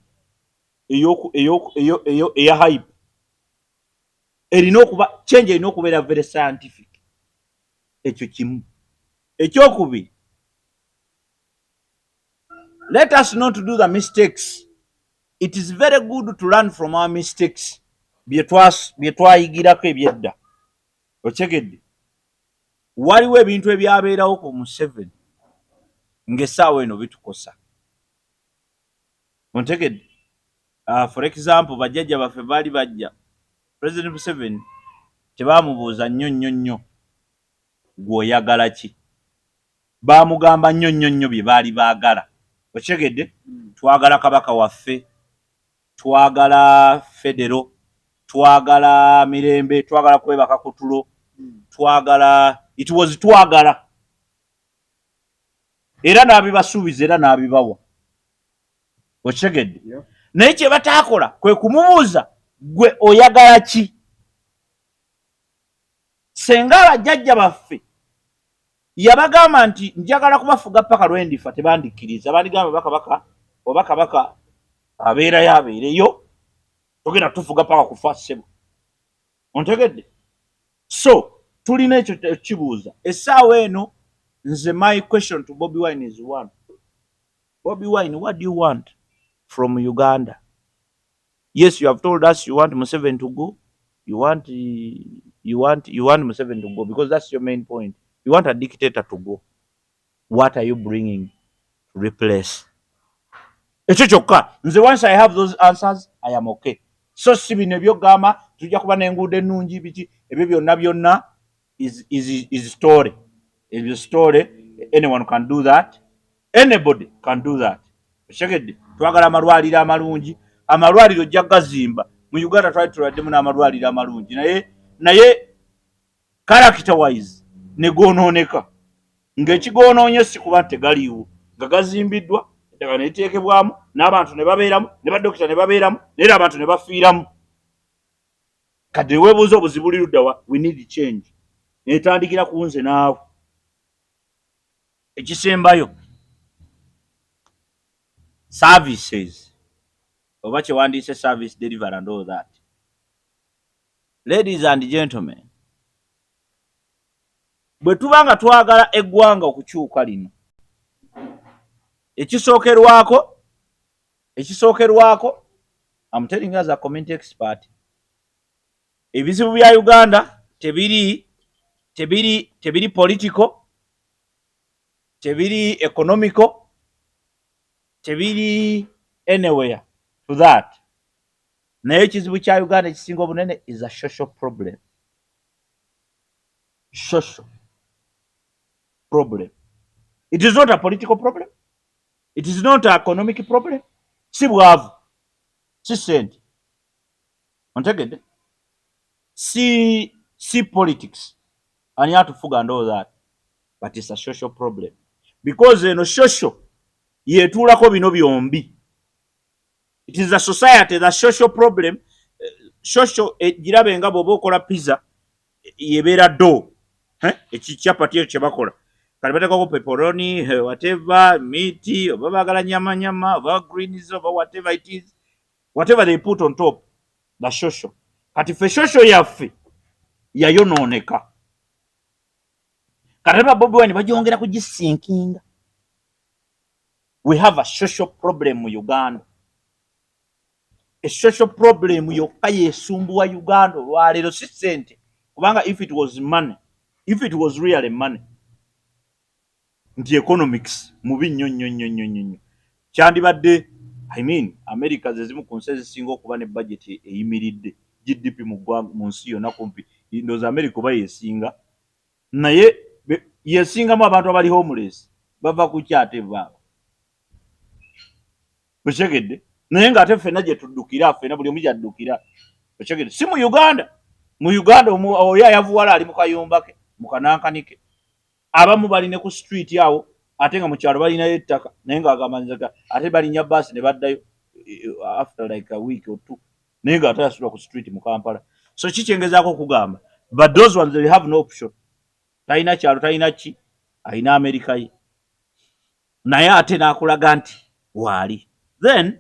A: eya hype erina okuba change erina okubeera very scientific. Ekyo kimu. Ekyokubiri, let us not do the mistakes. It is very good to learn from our mistakes. Bye twayigirako ebyedda. Okyegedde. Waliwo ebintu ebyabeerawo ku Museveni ng'essaawa eno bitukosa. Ontegedde? For example, bajjajja baffe baali bajja. President Museveni tebaamubuuza nnyo gw'oyagala ki. Baamugamba nnyo bye baali baagala. Okyegedde? Twagala kabaka waffe, twagala federo, twagala mirembe, twagala kwebaka ku tulo, twagala twagala. Era n'abibasuubiza era n'abibawa. Okyegedde? Naye kye bataakola kwe kumubuuza gwe oyagala ki. Senga abajjajja baffe yabagamba nti njagala kubafuga paka lwendifa tebandikkiriza. Bandigamba kabaka abeerayo abeereyo, togenda tufuga paka kufa ssebo. Ontegedde? So tulina ekyo kibuuza. Essaawa eno nze my question to Bobi Wine is one. Bobi Wine, what do you want from Uganda? Yes, you have told us you want Museveni to go. You want Museveni to go because that's your main point. You want a dictator to go. What are you bringing to replace? Ekyo kyokka. Nze once I have those answers, I am okay. So si bino byogamba tujja kuba n'enguudo ennungi biki ebyo byonna is story. Ebyo story. Anyone can do that. Anybody can do that. Okyegedde? Twagala amalwaliro amalungi. Amalwaliro ojja gazimba. Mu Uganda twali tuladdemu n'amalwaliro amalungi. Naye character wise ne goonooneka. Ng'ekigoononye si kuba tegaliiwo. Nga gazimbiddwa, eddagala ne liteekebwamu, n'abantu ne babeeramu, ne baddokita ne babeeramu, n'era abantu ne bafiiramu. Kati ne weebuuza obuzibu buli ludda wa? We need change. Netandikira ku nze naawe. Ekisembayo. Services. Oba kyewandiise service deliver and all that. Ladies and gentlemen, bwe tuba nga twagala eggwanga okukyuka lino, ekisookerwako, I'm telling you as a community expert, ebizibu bya Uganda tebiri political, tebiri economical, tebiri anywhere to that. Naye ekizibu kya Uganda ekisinga obunene is a social problem. Social problem. It is not a political problem. It is not an economic problem. Si bwavu. Si sente. Ontegedde? Si politics. And you have to fuga and all that. But it's a social problem. Because social yetuulako bino byombi. It is a society, the social problem. Social girabe nga bw'oba okola pizza yebeera do. Ekikyapati ekyo kye bakola. Kale bateekako pepperoni, whatever, meat, oba baagala nyama, oba greens, oba whatever it is. Whatever they put on top. The social. Kati fe social yaffe yayonooneka. Kati ba Bobi Wine bagyongera kugisinkinga. We have a social problem mu Uganda. A social problem yokka yeesumbuwa Uganda olwaleero si ssente. Kubanga if it was money, if it was really money, nti economics mubi nnyo. Kyandibadde, I mean, America zezimu ku nsi ezisinga okuba ne budget eyimiridde. GDP mu nsi yonna kumpi. Ndowooza America oba yeesinga. Naye yeesingamu abantu abali homeless. Bava ku kyate baabo. Okyegedde? Naye ng'ate ffenna gye tuddukira, ffenna buli omu gy'addukira. Okyegedde? Si mu Uganda. Mu Uganda oyo ayavuwala ali mu kayumba ke, mu kanankanike. Abamu bali ne ku street awo, ate nga mu kyalo balinayo ettaka, naye ng'agamba nzaga, ate balinnya bbaasi ne baddayo after like a week or two. Naye ng'ate yasula ku street mu Kampala. So kikyengezaako okugamba. But those ones, they have no option. Talina kyalo, talina ki, alina Amerika ye. Naye ate n'akulaga nti waali. Then,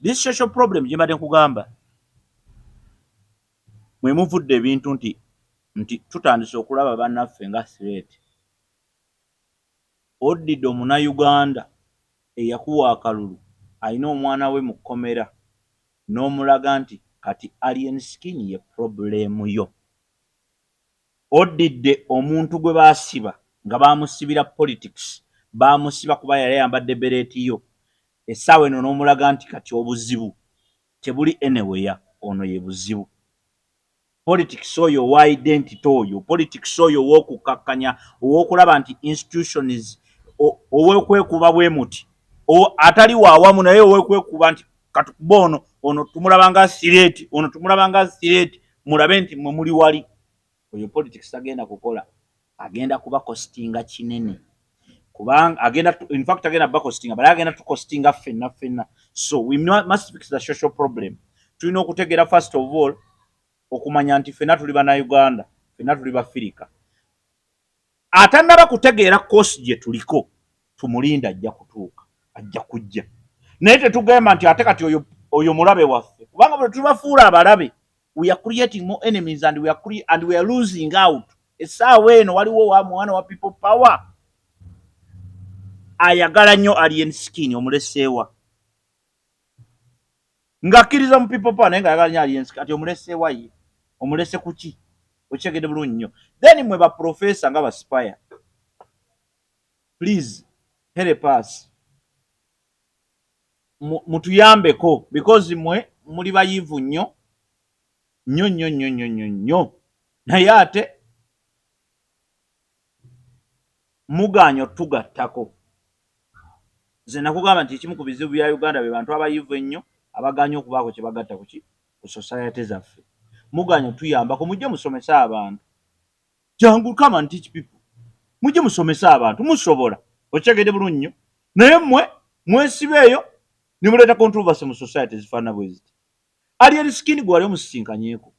A: This social problem jimbadde nkugamba mwe muvudde ebintu nti tutandise okulaba bannaffe nga threat. Oddidde Omunayuganda eyakuwa akalulu alina omwana we mu kkomera n'omulaga nti kati alien skin ye problemu yo. Oddidde omuntu gwe baasiba nga baamusibira politics, baamusiba kuba yali ayambadde bereeti yo. Essaawa eno n'omulaga nti kati obuzibu tebuli anywhere, ono ye buzibu. Politics oyo owa identity oyo, politics oyo ow'okukakkanya, ow'okulaba nti institutions, ow'okwekuba bwe muti, atali waawamu naye ow'okwekuba nti katukuba ono tumulaba nga threat, ono tumulaba nga threat, mulabe nti mwe muli wali. Oyo politics agenda kukola, agenda kuba costinga kinene. Kubanga in fact agenda kuba costinga, bali agenda tukostinga ffenna. So we must fix the social problem. Tulina okutegeera first of all okumanya nti ffenna tuli Bannayuganda, ffenna tuli Bafirika. Atannaba kutegeera kosi gye tuliko, tumulinda ajja kutuuka, ajja kujja. Naye tetugamba nti ate kati oyo mulabe waffe. Kubanga bwe tubafuula abalabe, we are creating more enemies and we are losing out. Essaawa eno waliwo mwana wa people power ayagala nnyo alien skin omuleseewa. Ng'akkiriza mu people power naye ng'ayagala nnyo alien skin. Ati omuleseewa ye omulese kuki? Okyegedde bulungi nnyo. Then mwe baprofesa nga baspire, please help us, mutuyambeko because mwe muli bayivu nnyo naye ate muganyo tugattako. Nze nakugamba nti ekimu ku bizibu bya Uganda be bantu abayivu ennyo abaganya okubaako kye bagatta ku society zaffe. Muganyo tuyambako, mujje musomese abantu. Jangu come and teach people. Mujje musomese abantu, musobola. Okyegedde bulungi nnyo. Naye mwesibeeyo ne muleeta controversy mu society zifaanana bwe ziti. Alien skin gwe wali omusisinkanyeeko.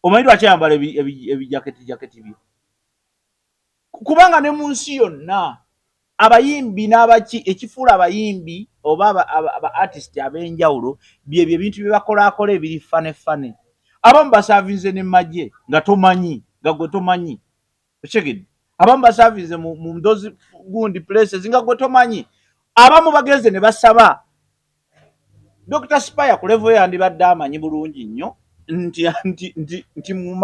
A: Omanyi lwaki ayambala ebijaketi bye? Kubanga ne mu nsi yonna abayimbi n'abaki ekifuula abayimbi oba aba artist ab'enjawulo byebyo ebintu bye bakolaakola ebiri fane. Abamu basaavinze ne magye nga tomanyi, nga gwe tomanyi. Okyegedde. Abamu basaavinze mu ndozi gundi places nga gwe tomanyi. Abamu bagenze ne basaba. Dr. Spire ku level yandibadde amanyi bulungi nnyo nti mu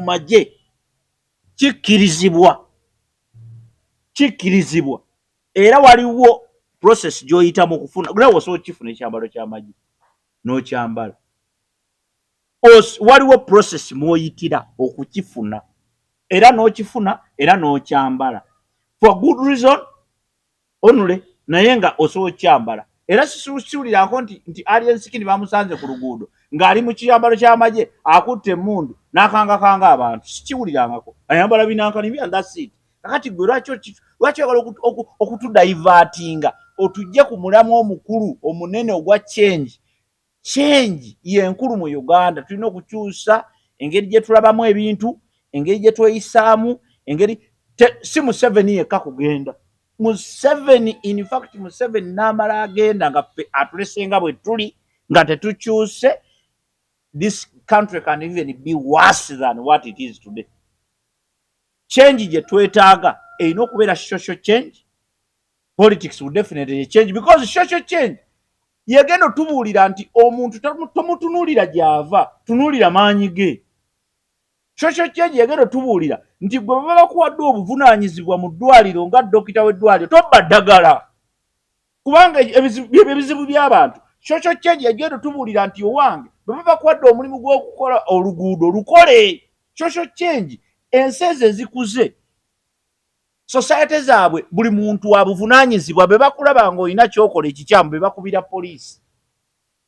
A: magye kikkirizibwa era waliwo process gy'oyitamu okufuna. Nawe osobola okifuna ekyambalo ky'amagye n'okyambala. Waliwo process mw'oyitira okukifuna era n'okifuna era n'okyambala for good reason onule, naye nga osobola okyambala. Era siwulirako nti alien skin bamusanze ku luguudo ng'ali mu kiyambalo ky'amagye akutte emmundu n'akangakanga abantu. Sikiwulirangako, ayambala binankani bya that's it. Kakati gwe lwaki oyagala okutudaivatinga otujje ku mulamu omukulu omunene ogwa change yenkulu mu Uganda. Tulina okukyusa engeri gye tulabamu ebintu, engeri gye tweyisaamu, engeri si Museveni yekka kugenda. Museveni, in fact Museveni n'amala agenda nga atulesenga bwe tuli nga tetukyuse, this country can even be worse than what it is today. Change gye twetaaga erina okubeera social change. Politics will definitely change because social change yegenda otubuulira nti omuntu tomutunuulira gy'ava, tunuulira maanyi ge. Social change yegenda otubuulira nti gwe baba bakuwadde obuvunaanyizibwa mu ddwaliro nga dokita w'eddwaliro tobba ddagala kubanga ebizibu by'abantu. Social change yegenda otubuulira nti owange baba bakuwadde omulimu gw'okukola oluguudo lukole. Social change ensi ezo ezikuze society zaabwe buli muntu wa buvunaanyizibwa, be bakulaba ng'olina kyokola ekikyamu be bakubira poliisi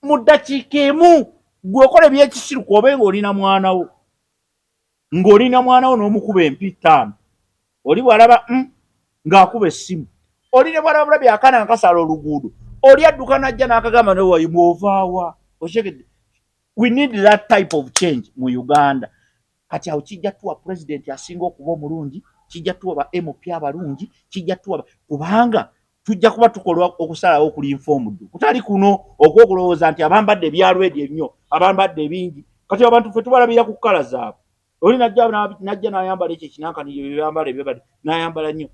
A: mu ddakiika emu. Gwe okola ebyekisiruka obe ng'olina mwana wo n'omukuba empi 5 oli bw'alaba ng'akuba essimu, oli ne bw'alaba bulabye akaana nga kasala oluguudo, oli adduka n'ajja n'akagamba newayi mwovaawa. Okyegedde. We need that type of change mu Uganda. Kati awo kijja tuwa president asinga okuba omulungi, kijja tuwa ba MP abalungi, kijja tuwa kubanga tujja kuba tukolwa okusalawo okuli informed kutali kuno okwokulowooza nti abambadde ebyalwedi ennyo abambadde ebingi kati abantu ffe tubalabira ku kkala zaabwe oli najja n'ayambala ekyo ekinankaniro byambala ebyobadde n'ayambala nnyo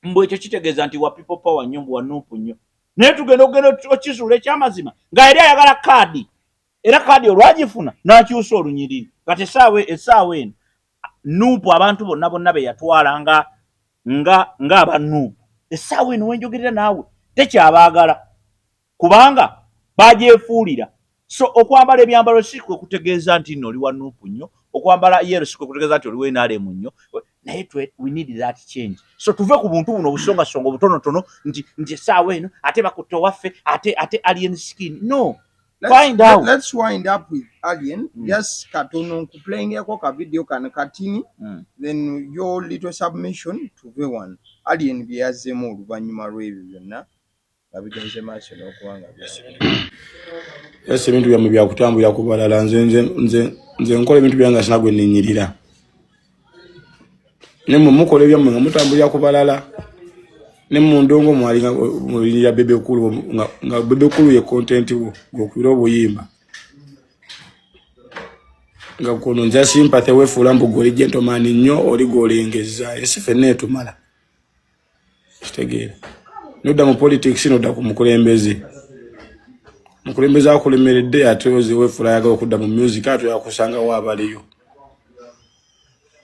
A: mbwe ekyo kitegeeza nti wa people power nnyo mbu wa nuupu nnyo naye tugenda okisuula ekyamazima nga yali ayagala kaadi era kaadi olwagifuna n'akyusa olunyiriri kati essaawa eno nuupu abantu bonna be yatwala nga aba nuupu essaawa eno wenjogerera naawe tekyabaagala kubanga bagyefuulira so okwambala ebyambalo si kwe kutegeeza nti nno oli wa nuupu nnyo okwambala yero si kwe kutegeeza nti oli w'enaalemu nnyo naye we need that change so tuve ku buntu buno obusongasonga obutonotono nti essaawa eno ate bakutte owaffe ate alien skin no.
C: Let's wind up with Alien. Just katono playing a video can katini. Then your little submission to V1. Alien biazemo luvanyuma review na. Abigenze macho no kuwanga.
D: Yes, ebintu bya mubya kutambula kubalala nze nkola ebintu byanga sinagwe ninyirira. Nemu mukola bya mwe mutambula kubalala. Nemu ndongo mwalinga muri ya bebe kulu nga bebe kulu ye content go kwiro buyimba. Nga kono nja sympathy we fulambo goli gentleman nnyo oli golengeza esifene tumala. Kitegera. Noda mu politics noda ku mukulembeze. Mukulembeze akulemeredde atoze we fula yaga okudda mu music ato yakusanga wabaliyo.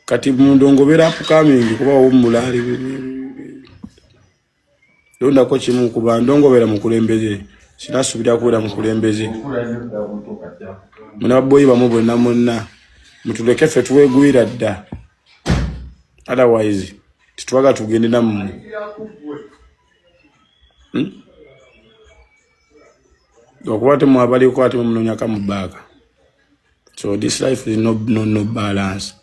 D: Kati mundongo bera upcoming kuba omulali Donda ko kimu kuba ndongo bera mukulembeze sinasubira kuira mukulembeze muna boyi bamu bonna monna mutuleke ffe tuwegwira dda otherwise titwaga tugende namu okuba temu abali ko ate munonya ka mubaga so this life is no balance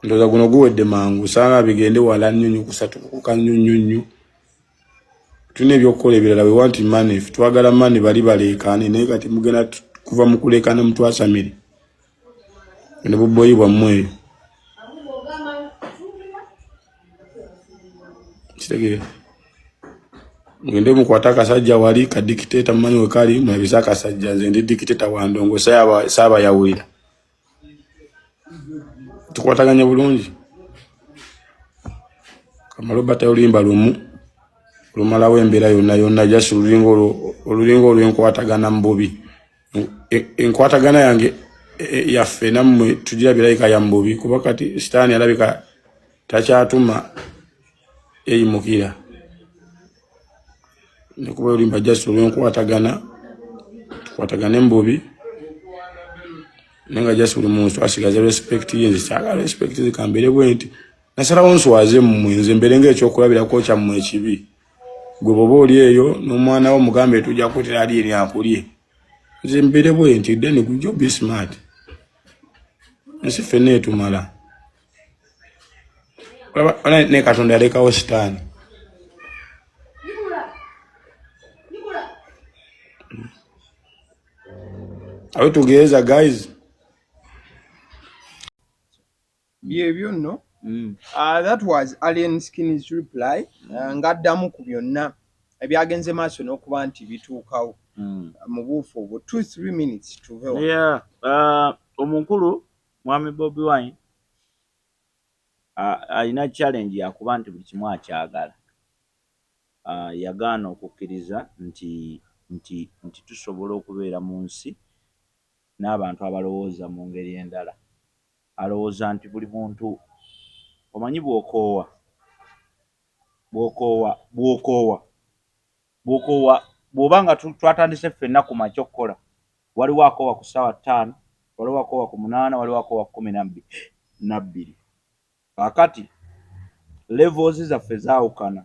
D: ndoza guno guwedde mangu sana bigende wala nnyonyo kusatu kukanyonyo tune byokola ebirala we want money twagala money bali balekane naye kati mugena kuva mukulekana mtu asamire ne buboyi bwa mmwe kitegere ngende mukwataka sajja wali ka dictator manyi we kali mwabisaka sajja nze ndi dictator wa ndongo saba yawira tukwataganya bulungi kamaloba tayulimba lumu lumala wembera yonna jasu olulingo olwenkwatagana mbubi enkwatagana yange yaffe nammwe tugira birayika ya mbubi kuba kati sitaani alabika takyatuma eyimukira nekuba olimba jasu olwenkwatagana tukwatagane mbubi nenga jasu buli muntu asigaza respect yenze kyagala respect zikambere bwenti nasalawo nswaze mmwe nze mbere ng'ekyokulabirako kyammwe ekibi gwe boba oli eyo n'omwana wo mugambe tujja kutera ali eri akulye nze mbere bwenti then gujjo be smart nsi ffenna etumala ne katonda yalekawo sitaani are we together guys?
C: Byebyo no. That was Alien Skin's reply. Ngaddamu ku byonna ebyagenze maaso n'okuba nti bituukawo mu buufu obwo 2-3 minutes tuvewo.
A: Yeah, omukulu Mwami Bobi Wine alina challenge yakuba nti buli kimu akyagala. Yagaana okukkiriza nti tusobola okubeera mu nsi n'abantu abalowooza mu ngeri endala. Alowooza nti buli muntu omanyi bw'okoowa bw'oba nga twatandise ffenna ku makya okukola waliwo akoowa ku ssaawa 5 waliwo akoowa ku 8 waliwo akoowa ku 12 kakati levels zaffe zaawukana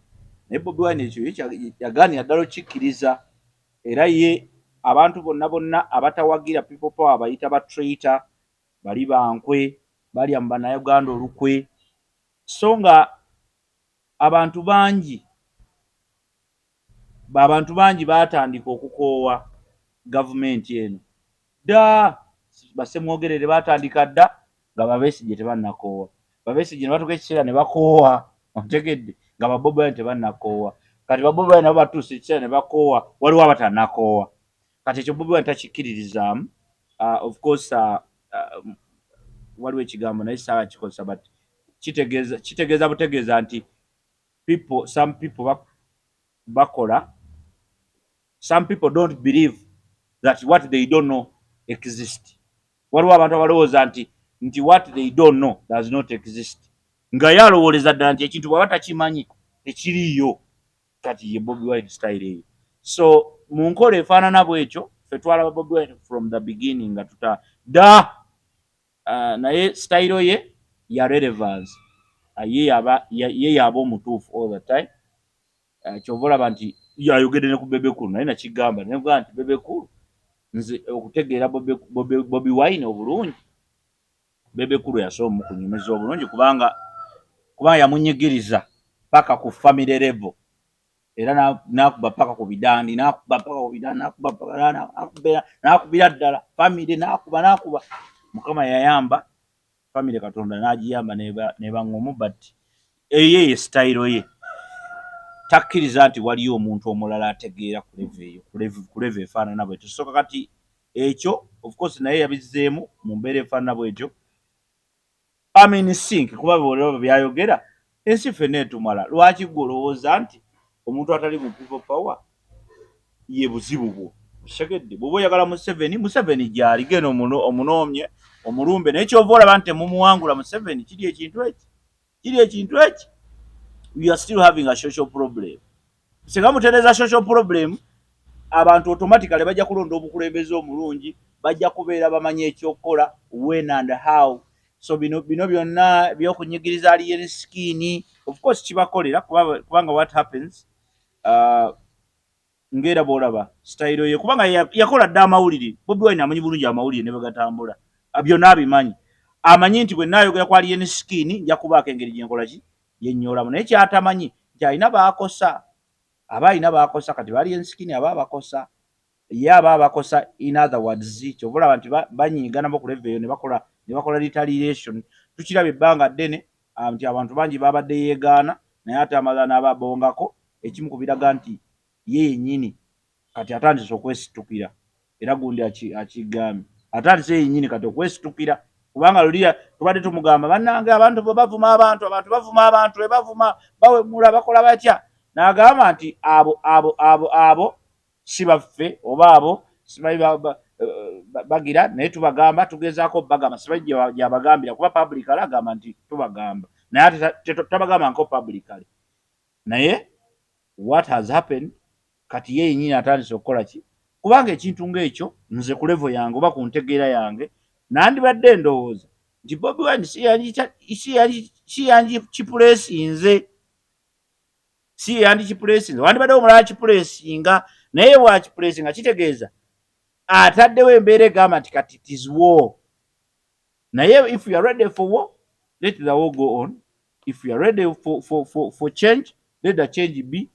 A: naye Bobi Wine ekyo yagaanira ddala okikkiriza era ye abantu bonna abatawagira people power bayita ba traitor bali bankwe balya mu bannayuganda olukwe so nga abantu bangi baatandika okukoowa gavumenti eno dda basemwogerere baatandika dda nga Babesigye tebannakoowa Babesigye ne batuuka ekiseera ne bakoowa ontegedde nga ba Bobi Wine tebannakoowa kati ba Bobi Wine nabo batuuse ekiseera ne bakoowa waliwo abatannakoowa kati ekyo Bobi Wine takikkiririzaamu of course waliwo ekigambo naye sawa kikozesa but kitegeeza butegeeza nti some people bakola some people don't believe that what they don't know exist. Waliwo abantu abalowooza nti what they don't know does not exist. Nga yalowooleza ddala nti ekintu bw'aba takimanyi tekiriiyo. Kati ye Bobi Wine style eyo. So mu nkola efaanana bw'ekyo ffe twalaba Bobi Wine from the beginning nga tuta naye style ye ya relevance. Ye yaba omutuufu all the time. Kyova olaba nti yayogedde ne ku Bebe Cool naye nakigamba nevuga nti Bebe Cool nze okutegeera Bobi Wine obulungi Bebe Cool yasobola mukunyumiza obulungi kubanga yamunyigiriza paka ku family level era nakuba paka ku bidandi nakubira ddala family nakuba Mukama yayamba family Katonda n'agiyamba neba ngomu but eye style ye takkiriza nti waliyo omuntu omulala ategeera ku level efaanana bwetyo. So kati ekyo of course naye yabizzeemu mu mbeera efaanana bwetyo. Sink kuba bw'olaba byayogera ensi ffenna etumala. Lwaki gwe olowooza nti omuntu atali mu people power ye buzibu bwo? Segedde bw'oba oyagala Museveni gy'ali genda omunoomye omulumbe naye kyova olaba nti mumuwangula Museveni kiri ekintu eki. We are still having a social problem. Singa mutereeza social problem abantu automatically bajja kulonda obukulembeze omulungi bajja kubeera bamanyi ekyokukola when and how. So bino byonna by'okunyigiriza alien skin of course kibakolera kubanga what happens ngera bw'olaba style ye kubanga yakola dda amawulire. Bobi Wine amanyi bulungi amawulire ne bagatambula byonna abimanyi amanyi nti bwe naayogera ku alien skin nja kubaako engeri gyenkola yennyolamu naye kyatamanyi nti alina baakosa kati alien skin aba abakosa ye aba abakosa in other words kyova olaba nti banyiigana ku level eyo ne bakola retaliation. Tukiraba ebbanga ddene nti abantu bangi babadde yeegaana naye ate amala n'ababongako ekimu ku biraga nti ye yennyini kati atandise okwesitukira era gundi akigambye atandise yennyini kati okwesitukira kubanga luliya tubadde tumugamba bannange abantu bavuma abantu bavuma bawemula bakola batya n'agamba nti abo si baffe oba abo sibayi bagira naye tubagamba tugezaako bagamba sibayi gyabagambira kuba publicly agamba nti tubagamba naye ate tabagamba nko publicly naye what has happened kati ye yennyini atandise okukola ki kubanga ekintu ng'ekyo nze ku level yange oba ku ntegeera yange nandibadde ndowooza nti Bobi Wine si yangi kipuleesinze wandibadde omulala kipuleesinga naye bwakipuleesinga kitegeeza ataddewo embeera egamba nti kati it is war. Naye if you are ready for war, let the war go on. If you are ready for change, let the change be.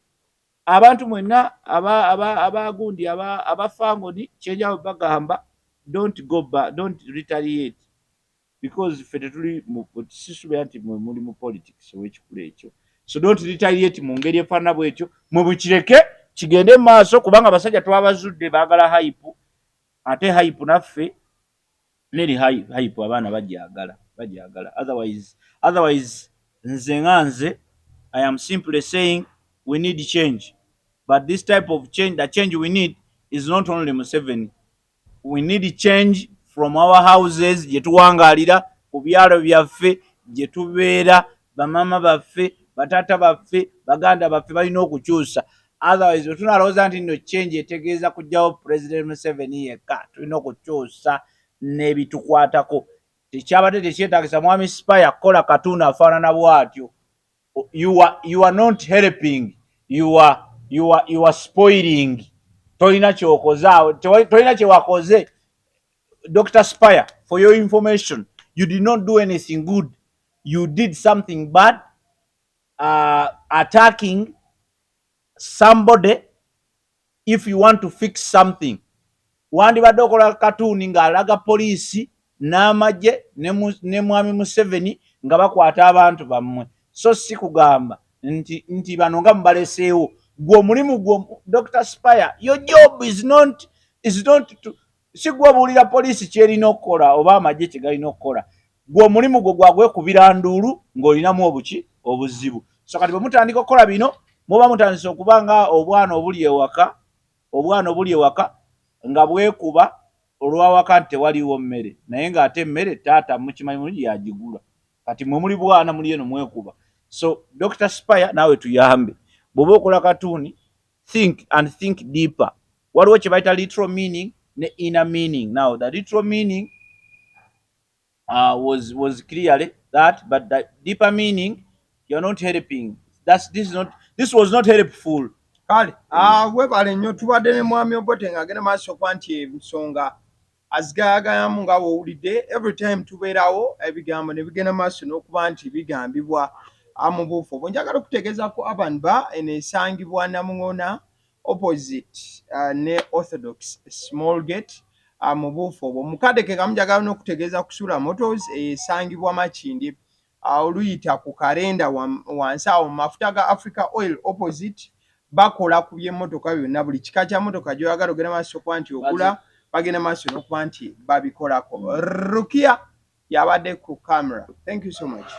A: Abantu mwenna abagundi abafangoni kyenjawo bagamba don't go back, don't retaliate because ffe tetuli sisubira nti muli mu politics ow'ekikula ekyo. So don't retaliate mu ngeri efaanana bw'etyo mwe bukireke kigende mu maaso kubanga abasajja twabazudde baagala hype ate hype naffe neri hype abaana bagyagala otherwise nze I am simply saying we need change, but this type of change, the change we need is not only Museveni. We need change from our houses gye tuwangalira ku byalo byaffe gye tubeera bamama baffe batata baffe baganda baffe balina okukyusa. Otherwise wetunalowooza nti nno change etegeeza kujjawo President Museveni yekka tulina okukyusa n'ebitukwatako. Tekyabadde tekyetaagisa mwami Spire kola katunda afaanana bw'atyo. You are not helping, you are spoiling. Tolina kyokoze awo, tolina kyewakoze. Dr. Spire, for your information, you did not do anything good. You did something bad, attacking somebody. If you want to fix something, wandibadde okola katuuni ng'alaga poliisi n'amagye ne mwami Museveni nga bakwata abantu bammwe. so si kugamba nti bano nga mubaleseewo gwe omulimu gwo Dr. Spire, your job is not to si gwe obuulira poliisi kyerina okukola oba amagye kye galina okukola. Gwe omulimu gwo gwagwekubira nduulu ng'olinamu obuzibu. So kati bwe mutandika okukola bino muba mutandise okuba nga obwana obuli ewaka nga bwekuba olwawaka nti tewaliwo mmere, naye ng'ate emmere taata mukimanyi mulungi yagigula. Kati mwe muli bwana muli eno mwekuba. So Dr. Spire naawe tuyambe bw'oba okola katuuni think deeper. Waliwo kye bayita literal meaning ne inner meaning. Now the literal meaning was clearly that, but the deeper meaning, you're not helping. This was not helpful.
C: Kale webale nnyo tubadde ne mwami Obote ng'agenda maaso okuba nti ensonga azigayagayamu nga bw'owulidde. Every time tubeerawo ebigambo ne bigenda maaso n'okuba nti bigambibwa mu buufu obwo. Njagala okutegeeza ku Urban Bar eno esangibwa Namuŋona opposite ne Orthodox Small Gate mu buufu obwo. Mukadeke kamu njagala n'okutegeeza ku Sula Motors esangibwa Makindye oluyita ku kalenda wansi awo mu mafuta ga Africa Oil opposite. Bakola ku by'emmotoka byonna, buli kika kya mmotoka gy'oyagala ogenda maaso okuba nti ogula bagenda maaso n'okuba nti babikolako. Rukia yabadde ku camera. Thank you so much.